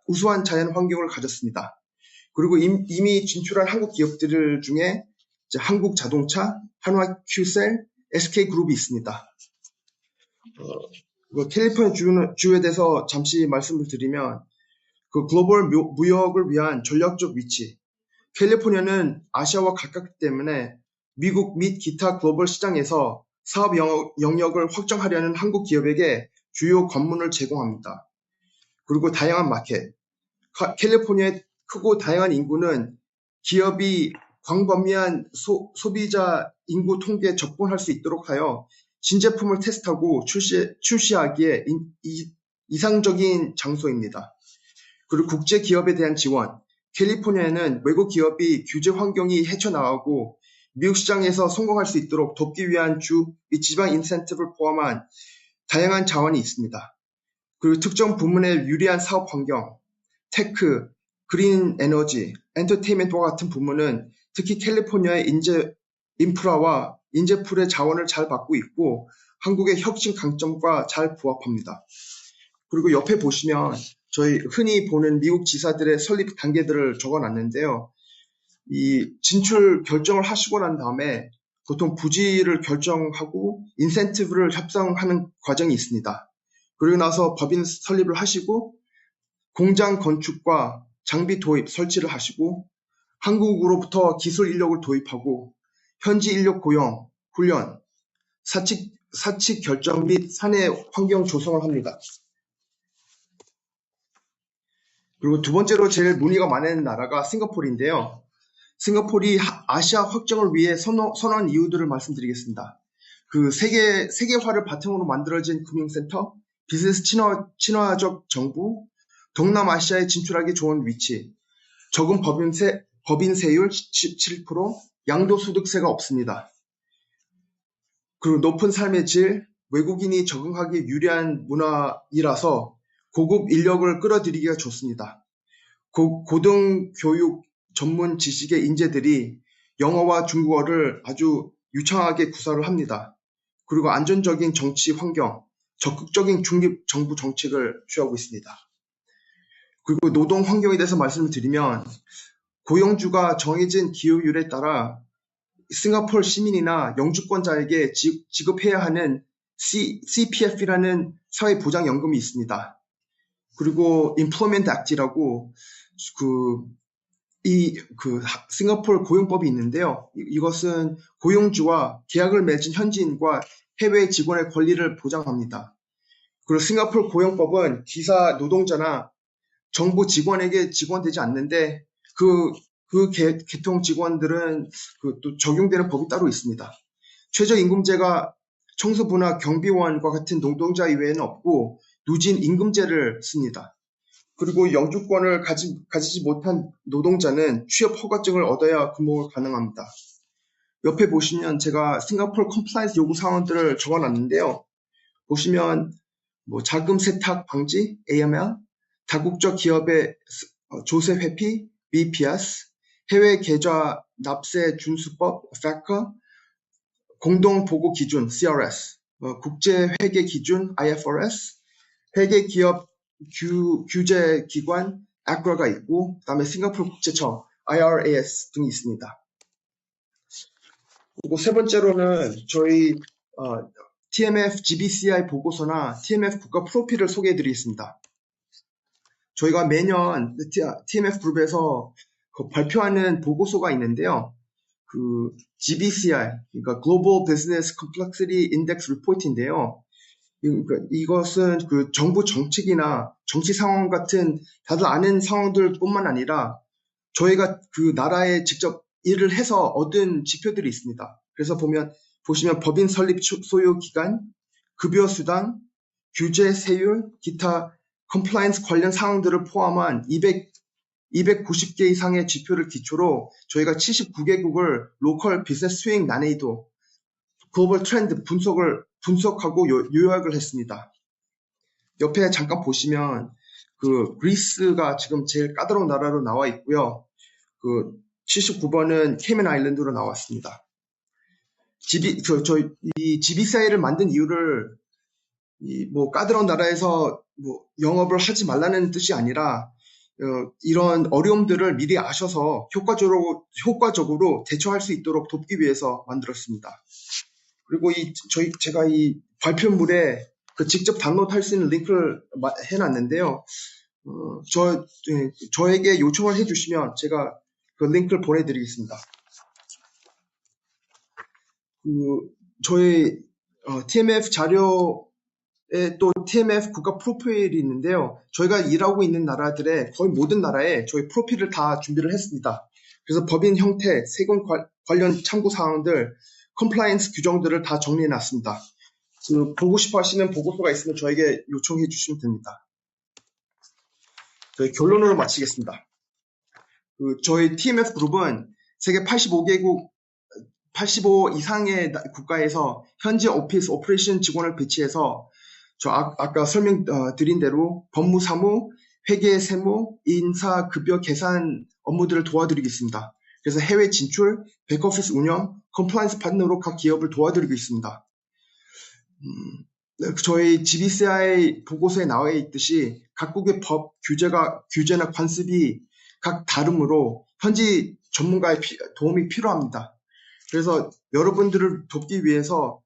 우수한 자연 환경을 가졌습니다. 그리고 이미 진출한 한국 기업들 중에 한국자동차, 한화큐셀, SK그룹이 있습니다. 캘리포니아 주에 대해서 잠시 말씀을 드리면 그 글로벌 무역을 위한 전략적 위치, 캘리포니아는 아시아와 가깝기 때문에 미국 및 기타 글로벌 시장에서 사업 영역을 확장하려는 한국 기업에게 주요 관문을 제공합니다. 그리고 다양한 마켓, 캘리포니아의 크고 다양한 인구는 기업이 광범위한 소비자 인구 통계에 접근할 수 있도록 하여 신제품을 테스트하고 출시하기에 이상적인 장소입니다. 그리고 국제 기업에 대한 지원, 캘리포니아에는 외국 기업이 규제 환경이 헤쳐나가고 미국 시장에서 성공할 수 있도록 돕기 위한 주 및 지방 인센티브를 포함한 다양한 자원이 있습니다. 그리고 특정 부문에 유리한 사업 환경, 테크, 그린 에너지, 엔터테인먼트와 같은 부문은 특히 캘리포니아의 인프라와 인재풀의 자원을 잘 받고 있고 한국의 혁신 강점과 잘 부합합니다. 그리고 옆에 보시면 저희 흔히 보는 미국 지사들의 설립 단계들을 적어놨는데요. 이 진출 결정을 하시고 난 다음에 보통 부지를 결정하고 인센티브를 협상하는 과정이 있습니다. 그리고 나서 법인 설립을 하시고 공장 건축과 장비 도입, 설치를 하시고 한국으로부터 기술 인력을 도입하고 현지 인력 고용, 훈련, 사측 결정 및 사내 환경 조성을 합니다. 그리고 두 번째로 제일 문의가 많은 나라가 싱가포르인데요. 싱가포르이 아시아 확장을 위해 선언한 이유들을 말씀드리겠습니다. 그 세계화를 바탕으로 만들어진 금융센터, 비즈니스 친화적 정부, 동남아시아에 진출하기 좋은 위치, 적은 법인세율 17%, 양도소득세가 없습니다. 그리고 높은 삶의 질, 외국인이 적응하기 유리한 문화이라서 고급 인력을 끌어들이기가 좋습니다. 고등교육 전문 지식의 인재들이 영어와 중국어를 아주 유창하게 구사를 합니다. 그리고 안전적인 정치 환경, 적극적인 중립 정부 정책을 취하고 있습니다. 그리고 노동 환경에 대해서 말씀을 드리면 고용주가 정해진 기여율에 따라 싱가포르 시민이나 영주권자에게 지급해야 하는 CPF이라는 사회보장연금이 있습니다. 그리고 Employment Act이라고 싱가포르 고용법이 있는데요. 이것은 고용주와 계약을 맺은 현지인과 해외 직원의 권리를 보장합니다. 그리고 싱가포르 고용법은 기사 노동자나 정부 직원에게 직원되지 않는데 그 계통 직원들은 또 적용되는 법이 따로 있습니다. 최저임금제가 청소부나 경비원과 같은 노동자 이외에는 없고 누진 임금제를 씁니다. 그리고 영주권을 가지지 못한 노동자는 취업 허가증을 얻어야 근무가 가능합니다. 옆에 보시면 제가 싱가포르 컴플라이언스 요구 사항들을 적어놨는데요. 보시면 자금 세탁 방지 (AML), 다국적 기업의 조세 회피 (BPS), 해외 계좌 납세 준수법 (FATCA), 공동 보고 기준 (CRS), 국제 회계 기준 (IFRS), 회계 기업 규제 기관 ACRA가 있고, 그다음에 싱가포르 국제청 IRAS 등이 있습니다. 그리고 세 번째로는 저희 TMF GBCI 보고서나 TMF 국가 프로필을 소개해드리겠습니다. 저희가 매년 TMF 그룹에서 발표하는 보고서가 있는데요. 그 GBCI, 그러니까 Global Business Complexity Index Report인데요. 이것은 그 정부 정책이나 정치 상황 같은 다들 아는 상황들뿐만 아니라 저희가 그 나라에 직접 일을 해서 얻은 지표들이 있습니다. 그래서 보시면 법인 설립 소요 기간, 급여 수당, 규제 세율, 기타 컴플라이언스 관련 사항들을 포함한 290개 이상의 지표를 기초로 저희가 79개국을 로컬 비즈니스 스윙 난이도, 글로벌 트렌드 분석하고 요약을 했습니다. 옆에 잠깐 보시면 그 그리스가 지금 제일 까다로운 나라로 나와 있고요. 그 79번은 케이맨 아일랜드로 나왔습니다. 이 GBCI를 만든 이유를 까다로운 나라에서 영업을 하지 말라는 뜻이 아니라 이런 어려움들을 미리 아셔서 효과적으로 대처할 수 있도록 돕기 위해서 만들었습니다. 그리고 제가 이 발표물에 직접 다운로드할 수 있는 링크를 해놨는데요. 저에게 요청을 해주시면 제가 그 링크를 보내드리겠습니다. 저희 TMF 자료에 또 TMF 국가 프로필이 있는데요. 저희가 일하고 있는 나라들의 거의 모든 나라에 저희 프로필을 다 준비를 했습니다. 그래서 법인 형태, 세금 관련 참고 사항들, 컴플라이언스 규정들을 다 정리해놨습니다. 보고 싶어 하시는 보고서가 있으면 저에게 요청해 주시면 됩니다. 저희 결론으로 마치겠습니다. 저희 TMF 그룹은 세계 85개국, 85 이상의 국가에서 현지 오피스 오퍼레이션 직원을 배치해서 아까 설명드린 대로 법무, 사무, 회계, 세무, 인사, 급여, 계산 업무들을 도와드리고 있습니다. 그래서 해외 진출, 백오피스 운영, 컴플라이언스 파트너로 각 기업을 도와드리고 있습니다. 저희 GBCI 보고서에 나와 있듯이 각국의 법, 규제나 관습이 각 다르므로 현지 전문가의 도움이 필요합니다. 그래서 여러분들을 돕기 위해서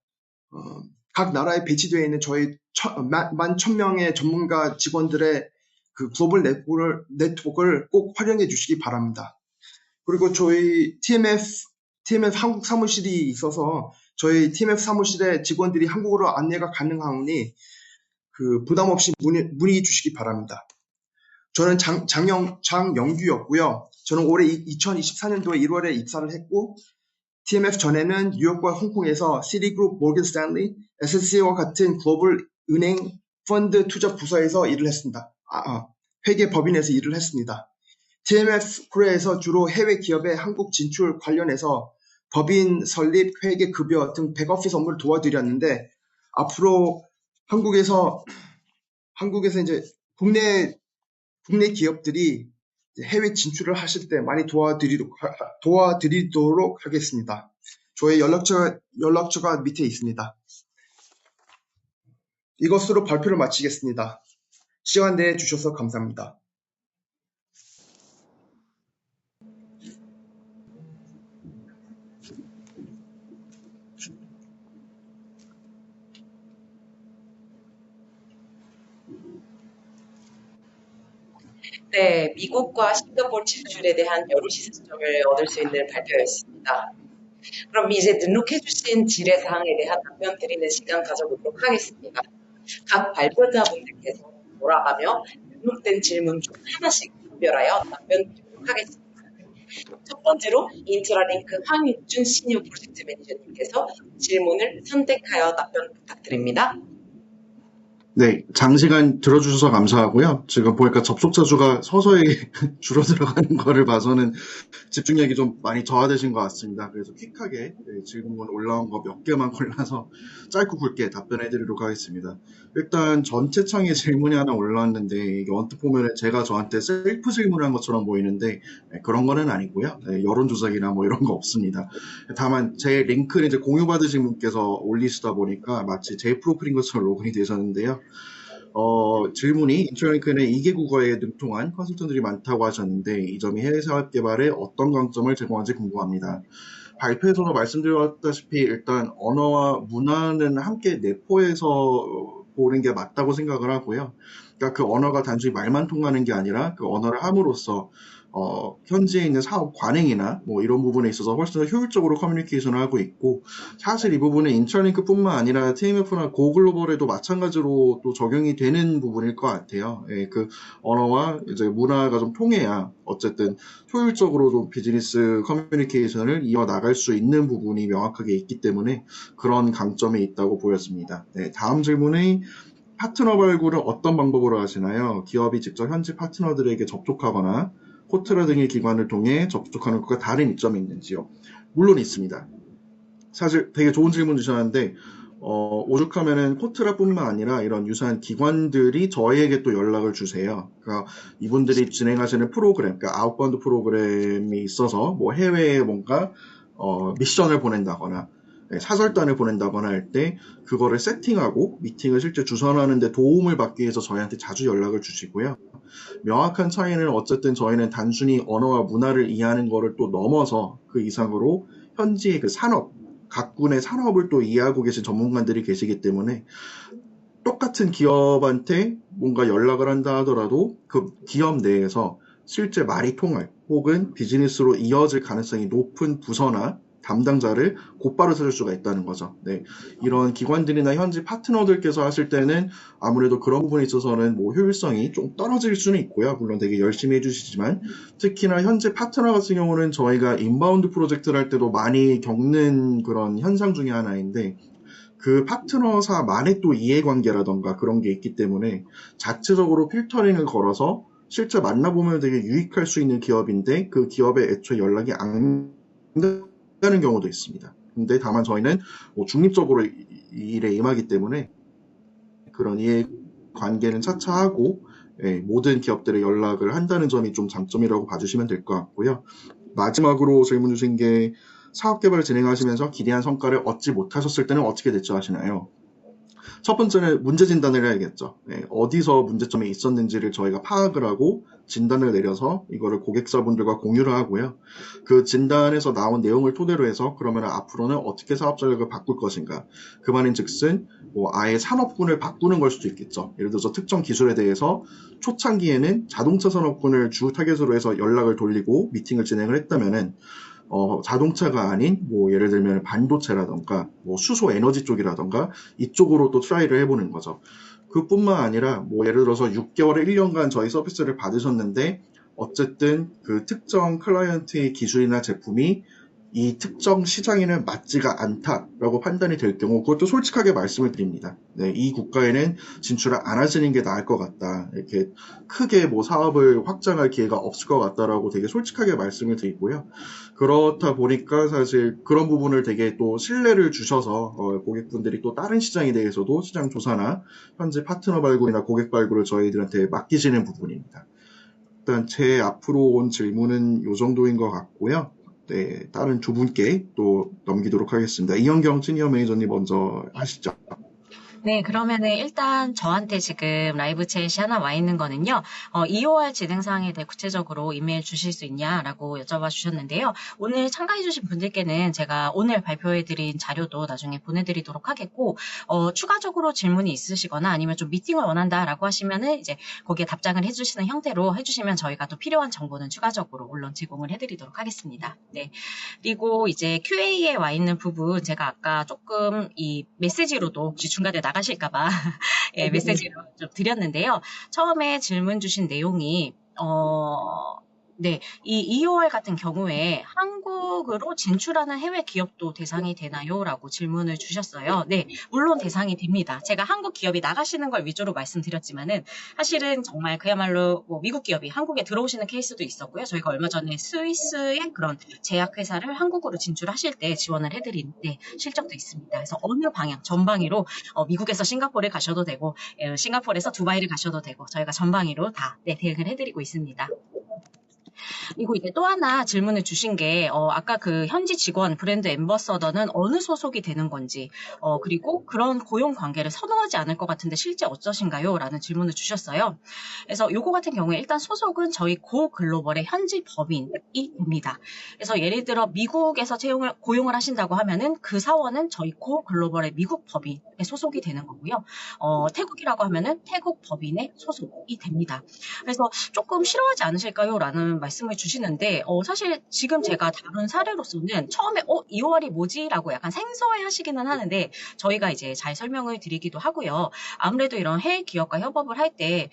각 나라에 배치되어 있는 저희 11,000명의 전문가 직원들의 그 글로벌 네트워크를 꼭 활용해 주시기 바랍니다. 그리고 저희 TMF 한국 사무실이 있어서 저희 TMF 사무실의 직원들이 한국으로 안내가 가능하오니 그 부담 없이 문의 주시기 바랍니다. 저는 장영규였고요. 저는 올해 2024년도에 1월에 입사를 했고 TMF 전에는 뉴욕과 홍콩에서 시티그룹, 모건 스탠리, SSC와 같은 글로벌 은행 펀드 투자 부서에서 일을 했습니다. 회계 법인에서 일을 했습니다. TMF 코리아에서 주로 해외 기업의 한국 진출 관련해서 법인 설립, 회계 급여 등 백오피스 업무를 도와드렸는데 앞으로 한국에서 이제 국내 기업들이 해외 진출을 하실 때 많이 도와드리도록 하겠습니다. 저의 연락처가 밑에 있습니다. 이것으로 발표를 마치겠습니다. 시간 내주셔서 감사합니다. 네, 미국과 싱가포르 진출에 대한 여러 시사점을 얻을 수 있는 발표였습니다. 그럼 이제 등록해주신 질의사항에 대한 답변 드리는 시간 가져보도록 하겠습니다. 각 발표자분들께서 돌아가며 등록된 질문 중 하나씩 선별하여 답변 드리도록 하겠습니다. 첫 번째로 인트라링크 황익준 시니어 프로젝트 매니저님께서 질문을 선택하여 답변 부탁드립니다. 네, 장시간 들어주셔서 감사하고요. 지금 보니까 접속자 수가 서서히 줄어들어가는 거를 봐서는 집중력이 좀 많이 저하되신 것 같습니다. 그래서 퀵하게 질문 올라온 거 몇 개만 골라서 짧고 굵게 답변해드리도록 하겠습니다. 일단 전체 창에 질문이 하나 올라왔는데 이게 언뜻 보면 제가 저한테 셀프 질문을 한 것처럼 보이는데 그런 거는 아니고요. 여론조작이나 뭐 이런 거 없습니다. 다만 제 링크를 이제 공유받으신 분께서 올리시다 보니까 마치 제 프로필인 것처럼 로그인이 되셨는데요. 질문이 인트라링크는 2개 국어에 능통한 컨설턴들이 많다고 하셨는데 이 점이 해외 사업 개발에 어떤 강점을 제공하는지 궁금합니다. 발표에서도 말씀드렸다시피 일단 언어와 문화는 함께 내포해서 보는 게 맞다고 생각을 하고요. 그러니까 그 언어가 단순히 말만 통하는 게 아니라 그 언어를 함으로써 현지에 있는 사업 관행이나 뭐 이런 부분에 있어서 훨씬 더 효율적으로 커뮤니케이션을 하고 있고 사실 이 부분은 인트라링크뿐만 아니라 TMF나 고글로벌에도 마찬가지로 또 적용이 되는 부분일 것 같아요. 그 언어와 이제 문화가 좀 통해야 어쨌든 효율적으로 좀 비즈니스 커뮤니케이션을 이어나갈 수 있는 부분이 명확하게 있기 때문에 그런 강점이 있다고 보였습니다. 네, 다음 질문이 파트너 발굴은 어떤 방법으로 하시나요? 기업이 직접 현지 파트너들에게 접촉하거나 코트라 등의 기관을 통해 접촉하는 것과 다른 이점이 있는지요? 물론 있습니다. 사실 되게 좋은 질문 주셨는데 오죽하면은 코트라뿐만 아니라 이런 유사한 기관들이 저희에게 또 연락을 주세요. 그러니까 이분들이 진행하시는 프로그램, 그러니까 아웃바운드 프로그램이 있어서 뭐 해외에 뭔가 미션을 보낸다거나 사설단을 보낸다거나 할 때 그거를 세팅하고 미팅을 실제 주선하는 데 도움을 받기 위해서 저희한테 자주 연락을 주시고요. 명확한 차이는 어쨌든 저희는 단순히 언어와 문화를 이해하는 거를 또 넘어서 그 이상으로 현지의 그 산업, 각 군의 산업을 또 이해하고 계신 전문가들이 계시기 때문에 똑같은 기업한테 뭔가 연락을 한다 하더라도 그 기업 내에서 실제 말이 통할 혹은 비즈니스로 이어질 가능성이 높은 부서나 담당자를 곧바로 찾을 수가 있다는 거죠. 네, 이런 기관들이나 현지 파트너들께서 하실 때는 아무래도 그런 부분에 있어서는 뭐 효율성이 좀 떨어질 수는 있고요. 물론 되게 열심히 해주시지만 특히나 현지 파트너 같은 경우는 저희가 인바운드 프로젝트를 할 때도 많이 겪는 그런 현상 중에 하나인데 그 파트너사만의 또 이해관계라던가 그런 게 있기 때문에 자체적으로 필터링을 걸어서 실제 만나보면 되게 유익할 수 있는 기업인데 그 기업에 애초에 연락이 안 되는 경우도 있습니다. 근데 다만 저희는 뭐 중립적으로 이 일에 임하기 때문에 그런 이해관계는 차차하고 모든 기업들의 연락을 한다는 점이 좀 장점이라고 봐주시면 될 것 같고요. 마지막으로 질문 주신 게 사업 개발을 진행하시면서 기대한 성과를 얻지 못하셨을 때는 어떻게 대처하시나요? 첫 번째는 문제 진단을 해야겠죠. 네, 어디서 문제점이 있었는지를 저희가 파악을 하고 진단을 내려서 이거를 고객사분들과 공유를 하고요. 그 진단에서 나온 내용을 토대로 해서 그러면 앞으로는 어떻게 사업 전략을 바꿀 것인가. 그 말인즉슨 뭐 아예 산업군을 바꾸는 걸 수도 있겠죠. 예를 들어서 특정 기술에 대해서 초창기에는 자동차 산업군을 주 타겟으로 해서 연락을 돌리고 미팅을 진행을 했다면은 자동차가 아닌 뭐 예를 들면 반도체라던가 뭐 수소 에너지 쪽이라던가 이쪽으로 또 트라이를 해보는 거죠. 그뿐만 아니라 뭐 예를 들어서 6개월에 1년간 저희 서비스를 받으셨는데 어쨌든 그 특정 클라이언트의 기술이나 제품이 이 특정 시장에는 맞지가 않다라고 판단이 될 경우 그것도 솔직하게 말씀을 드립니다. 네, 이 국가에는 진출을 안 하시는 게 나을 것 같다. 이렇게 크게 뭐 사업을 확장할 기회가 없을 것 같다라고 되게 솔직하게 말씀을 드리고요. 그렇다 보니까 사실 그런 부분을 되게 또 신뢰를 주셔서 고객분들이 또 다른 시장에 대해서도 시장 조사나 현재 파트너 발굴이나 고객 발굴을 저희들한테 맡기시는 부분입니다. 일단 제 앞으로 온 질문은 이 정도인 것 같고요. 네, 다른 두 분께 또 넘기도록 하겠습니다. 이현경 시니어 매니저님 먼저 하시죠. 네, 그러면은 일단 저한테 지금 라이브 챗이 하나 와 있는 거는요, EOR 진행사항에 대해 구체적으로 이메일 주실 수 있냐라고 여쭤봐 주셨는데요. 오늘 참가해주신 분들께는 제가 오늘 발표해드린 자료도 나중에 보내드리도록 하겠고, 추가적으로 질문이 있으시거나 아니면 좀 미팅을 원한다라고 하시면은 이제 거기에 답장을 해주시는 형태로 해주시면 저희가 또 필요한 정보는 추가적으로 물론 제공을 해드리도록 하겠습니다. 네. 그리고 이제 QA에 와 있는 부분 제가 아까 조금 이 메시지로도 혹시 중간에 나가실까봐 예, 메시지로 좀 드렸는데요. 처음에 질문 주신 내용이 네, 이 EOR 같은 경우에 한국으로 진출하는 해외 기업도 대상이 되나요? 라고 질문을 주셨어요. 네, 물론 대상이 됩니다. 제가 한국 기업이 나가시는 걸 위주로 말씀드렸지만은 사실은 정말 그야말로 뭐 미국 기업이 한국에 들어오시는 케이스도 있었고요. 저희가 얼마 전에 스위스의 그런 제약회사를 한국으로 진출하실 때 지원을 해드린 실적도 있습니다. 그래서 어느 방향, 전방위로 미국에서 싱가포르에 가셔도 되고 싱가포르에서 두바이를 가셔도 되고 저희가 전방위로 다 대응을 해드리고 있습니다. 그리고 이제 또 하나 질문을 주신 게 아까 그 현지 직원 브랜드 앰버서더는 어느 소속이 되는 건지 그리고 그런 고용 관계를 선호하지 않을 것 같은데 실제 어떠신가요? 라는 질문을 주셨어요. 그래서 요거 같은 경우에 일단 소속은 저희 고 글로벌의 현지 법인이 됩니다. 그래서 예를 들어 미국에서 고용을 하신다고 하면은 그 사원은 저희 고 글로벌의 미국 법인에 소속이 되는 거고요. 태국이라고 하면은 태국 법인의 소속이 됩니다. 그래서 조금 싫어하지 않으실까요? 라는 말씀을 주시는데 사실 지금 제가 다룬 사례로서는 처음에 2월이 뭐지? 라고 약간 생소해 하시기는 하는데 저희가 이제 잘 설명을 드리기도 하고요. 아무래도 이런 해외 기업과 협업을 할 때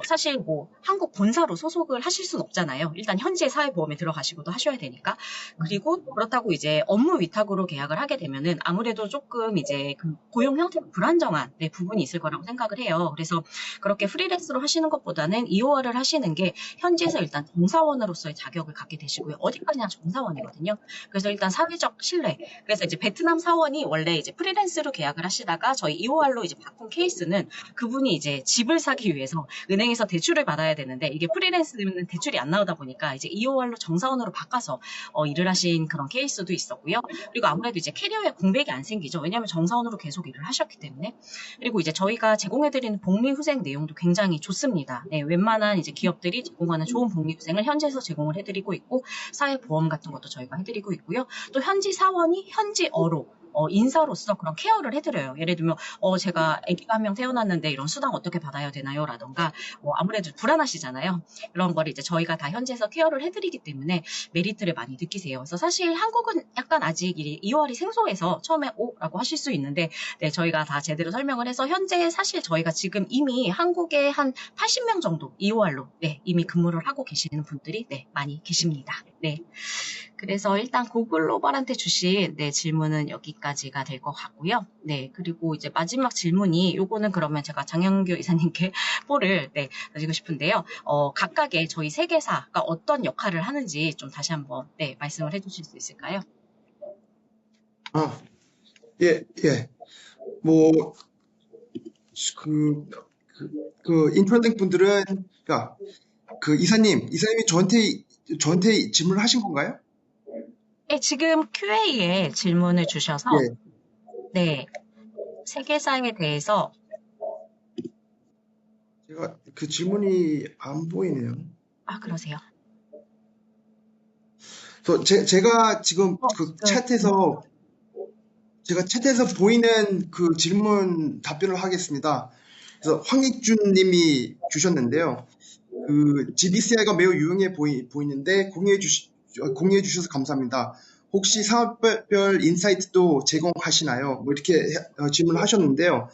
사실 뭐 한국 본사로 소속을 하실 수는 없잖아요. 일단 현지의 사회보험에 들어가시고도 하셔야 되니까. 그리고 그렇다고 이제 업무 위탁으로 계약을 하게 되면은 아무래도 조금 이제 그 고용 형태가 불안정한 부분이 있을 거라고 생각을 해요. 그래서 그렇게 프리랜서로 하시는 것보다는 2월을 하시는 게 현지에서 일단 정사원으로서의 자격을 갖게 되시고요. 어디까지나 정사원이거든요. 그래서 일단 사회적 신뢰. 그래서 이제 베트남 사원이 원래 이제 프리랜서로 계약을 하시다가 저희 2월로 이제 바꾼 케이스는 그분이 이제 집을 사기 위해서 은행에서 대출을 받아야 되는데 이게 프리랜서는 대출이 안 나오다 보니까 이제 2월로 정사원으로 바꿔서 일을 하신 그런 케이스도 있었고요. 그리고 아무래도 이제 캐리어에 공백이 안 생기죠. 왜냐하면 정사원으로 계속 일을 하셨기 때문에. 그리고 이제 저희가 제공해드리는 복리후생 내용도 굉장히 좋습니다. 네, 웬만한 이제 기업들이 제공하는 좋은 복리후생을 현지에서 제공을 해드리고 있고 사회보험 같은 것도 저희가 해드리고 있고요. 또 현지 사원이 현지어로 인사로서 그런 케어를 해드려요. 예를 들면 제가 아기가 한 명 태어났는데 이런 수당 어떻게 받아야 되나요? 라던가 아무래도 불안하시잖아요. 그런 걸 이제 저희가 다 현지에서 케어를 해드리기 때문에 메리트를 많이 느끼세요. 그래서 사실 한국은 약간 아직 2월이 생소해서 처음에 라고 하실 수 있는데 네, 저희가 다 제대로 설명을 해서 현재 사실 저희가 지금 이미 한국에 한 80명 정도 2월로 이미 근무를 하고 계시는 분들이 많이 계십니다. 네. 그래서 일단 고글로벌한테 주신 질문은 여기까지가 될 것 같고요. 네, 그리고 이제 마지막 질문이 요거는 그러면 제가 장영규 이사님께 포를 드리고 싶은데요. 각각의 저희 세 개사가 어떤 역할을 하는지 좀 다시 한번 말씀을 해주실 수 있을까요? 예. 뭐, 인트로딩 분들은, 그러니까, 이사님이 저한테 질문을 하신 건가요? 네, 지금 QA에 질문을 주셔서, 예. 네. 세계사에 대해서 제가 그 질문이 안 보이네요. 그러세요. 제가 지금 그 지금 채팅에서 보이는 그 질문 답변을 하겠습니다. 그래서 황익준 님이 주셨는데요. 그 GDCI가 매우 유용해 보이는데 공유해 주셔서 감사합니다. 혹시 사업별 인사이트도 제공하시나요? 뭐 이렇게 질문하셨는데요.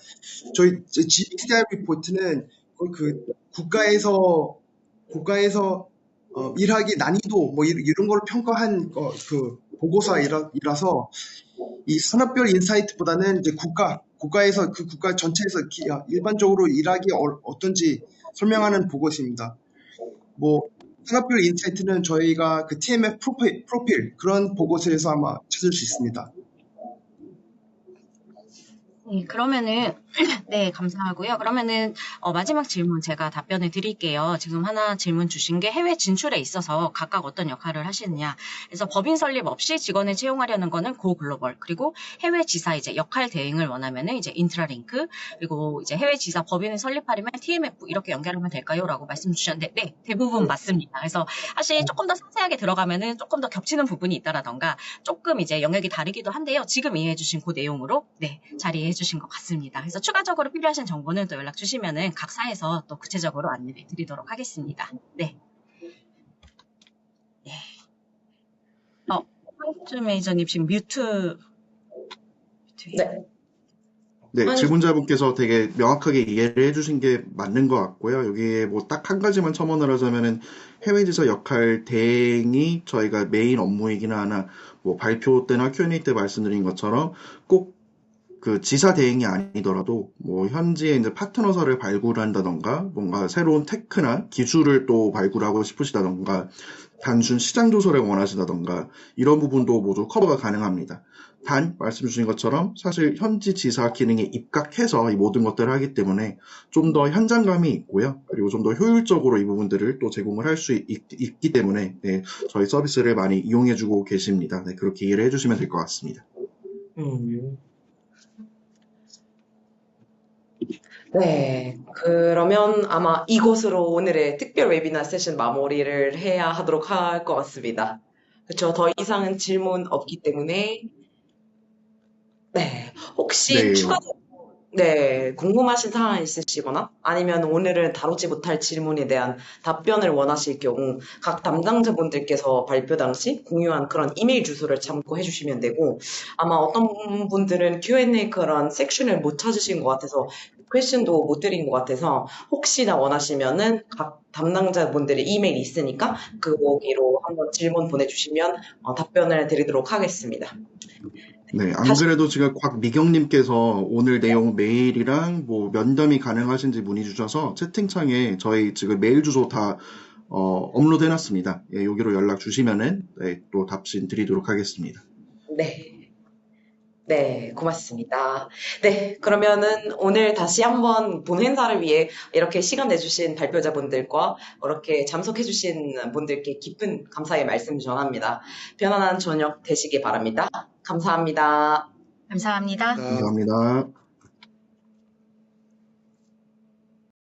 저희 GDCI 리포트는 거의 그 국가에서 일하기 난이도 뭐 이런 걸 평가한 그 보고서이라서 이 산업별 인사이트보다는 이제 국가에서 그 국가 전체에서 일반적으로 일하기 어떤지 설명하는 보고서입니다. 뭐 산업별 인사이트는 저희가 그 TMF 프로필 그런 보고서에서 아마 찾을 수 있습니다. 네, 그러면은, 네, 감사하고요. 그러면은, 마지막 질문 제가 답변을 드릴게요. 지금 하나 질문 주신 게 해외 진출에 있어서 각각 어떤 역할을 하시느냐. 그래서 법인 설립 없이 직원을 채용하려는 거는 고 글로벌, 그리고 해외 지사 이제 역할 대행을 원하면은 이제 인트라링크, 그리고 이제 해외 지사 법인을 설립하려면 TMF 이렇게 연결하면 될까요? 라고 말씀 주셨는데, 네, 대부분 맞습니다. 그래서 사실 조금 더 상세하게 들어가면은 조금 더 겹치는 부분이 있다라던가, 조금 이제 영역이 다르기도 한데요. 지금 이해해 주신 그 내용으로, 네, 잘 이해해 주신 것 같습니다. 그래서 추가적으로 필요하신 정보는 또 연락 주시면은 각 사에서 또 구체적으로 안내해 드리도록 하겠습니다. 네. 네. 황주 매니저님 지금 뮤트. 네. 네, 질문자분께서 되게 명확하게 이해를 해주신 게 맞는 것 같고요. 여기에 뭐 딱 한 가지만 첨언을 하자면은 해외지사 역할 대행이 저희가 메인 업무이긴 하나, 뭐 발표 때나 Q&A 때 말씀드린 것처럼 꼭 그 지사 대행이 아니더라도 뭐 현지에 이제 파트너사를 발굴한다던가 뭔가 새로운 테크나 기술을 또 발굴하고 싶으시다던가 단순 시장 조사를 원하시다던가 이런 부분도 모두 커버가 가능합니다. 단 말씀 주신 것처럼 사실 현지 지사 기능에 입각해서 이 모든 것들을 하기 때문에 좀 더 현장감이 있고요. 그리고 좀 더 효율적으로 이 부분들을 또 제공을 할 수 있기 때문에 네, 저희 서비스를 많이 이용해주고 계십니다. 네, 그렇게 이해를 해주시면 될 것 같습니다. 네, 그러면 아마 이것으로 오늘의 특별 웨비나 세션 마무리를 해야 하도록 할 것 같습니다. 그렇죠. 더 이상은 질문 없기 때문에 네, 혹시 네, 네, 궁금하신 사항 있으시거나 아니면 오늘은 다루지 못할 질문에 대한 답변을 원하실 경우 각 담당자분들께서 발표 당시 공유한 그런 이메일 주소를 참고해 주시면 되고 아마 어떤 분들은 Q&A 그런 섹션을 못 찾으신 것 같아서 퀘션도 못 드린 것 같아서 혹시나 원하시면은 각 담당자분들의 이메일이 있으니까 거기로 한번 질문 보내주시면 답변을 드리도록 하겠습니다. 네, 안 다시 그래도 지금 곽미경님께서 오늘 내용 메일이랑 뭐 면담이 가능하신지 문의 주셔서 채팅창에 저희 지금 메일 주소 다 업로드 해놨습니다. 예, 여기로 연락 주시면은 네, 또 답신 드리도록 하겠습니다. 네. 네, 고맙습니다. 네, 그러면은 오늘 다시 한번 본 행사를 위해 이렇게 시간 내주신 발표자분들과 이렇게 참석해주신 분들께 깊은 감사의 말씀 전합니다. 편안한 저녁 되시기 바랍니다. 감사합니다. 감사합니다. 감사합니다.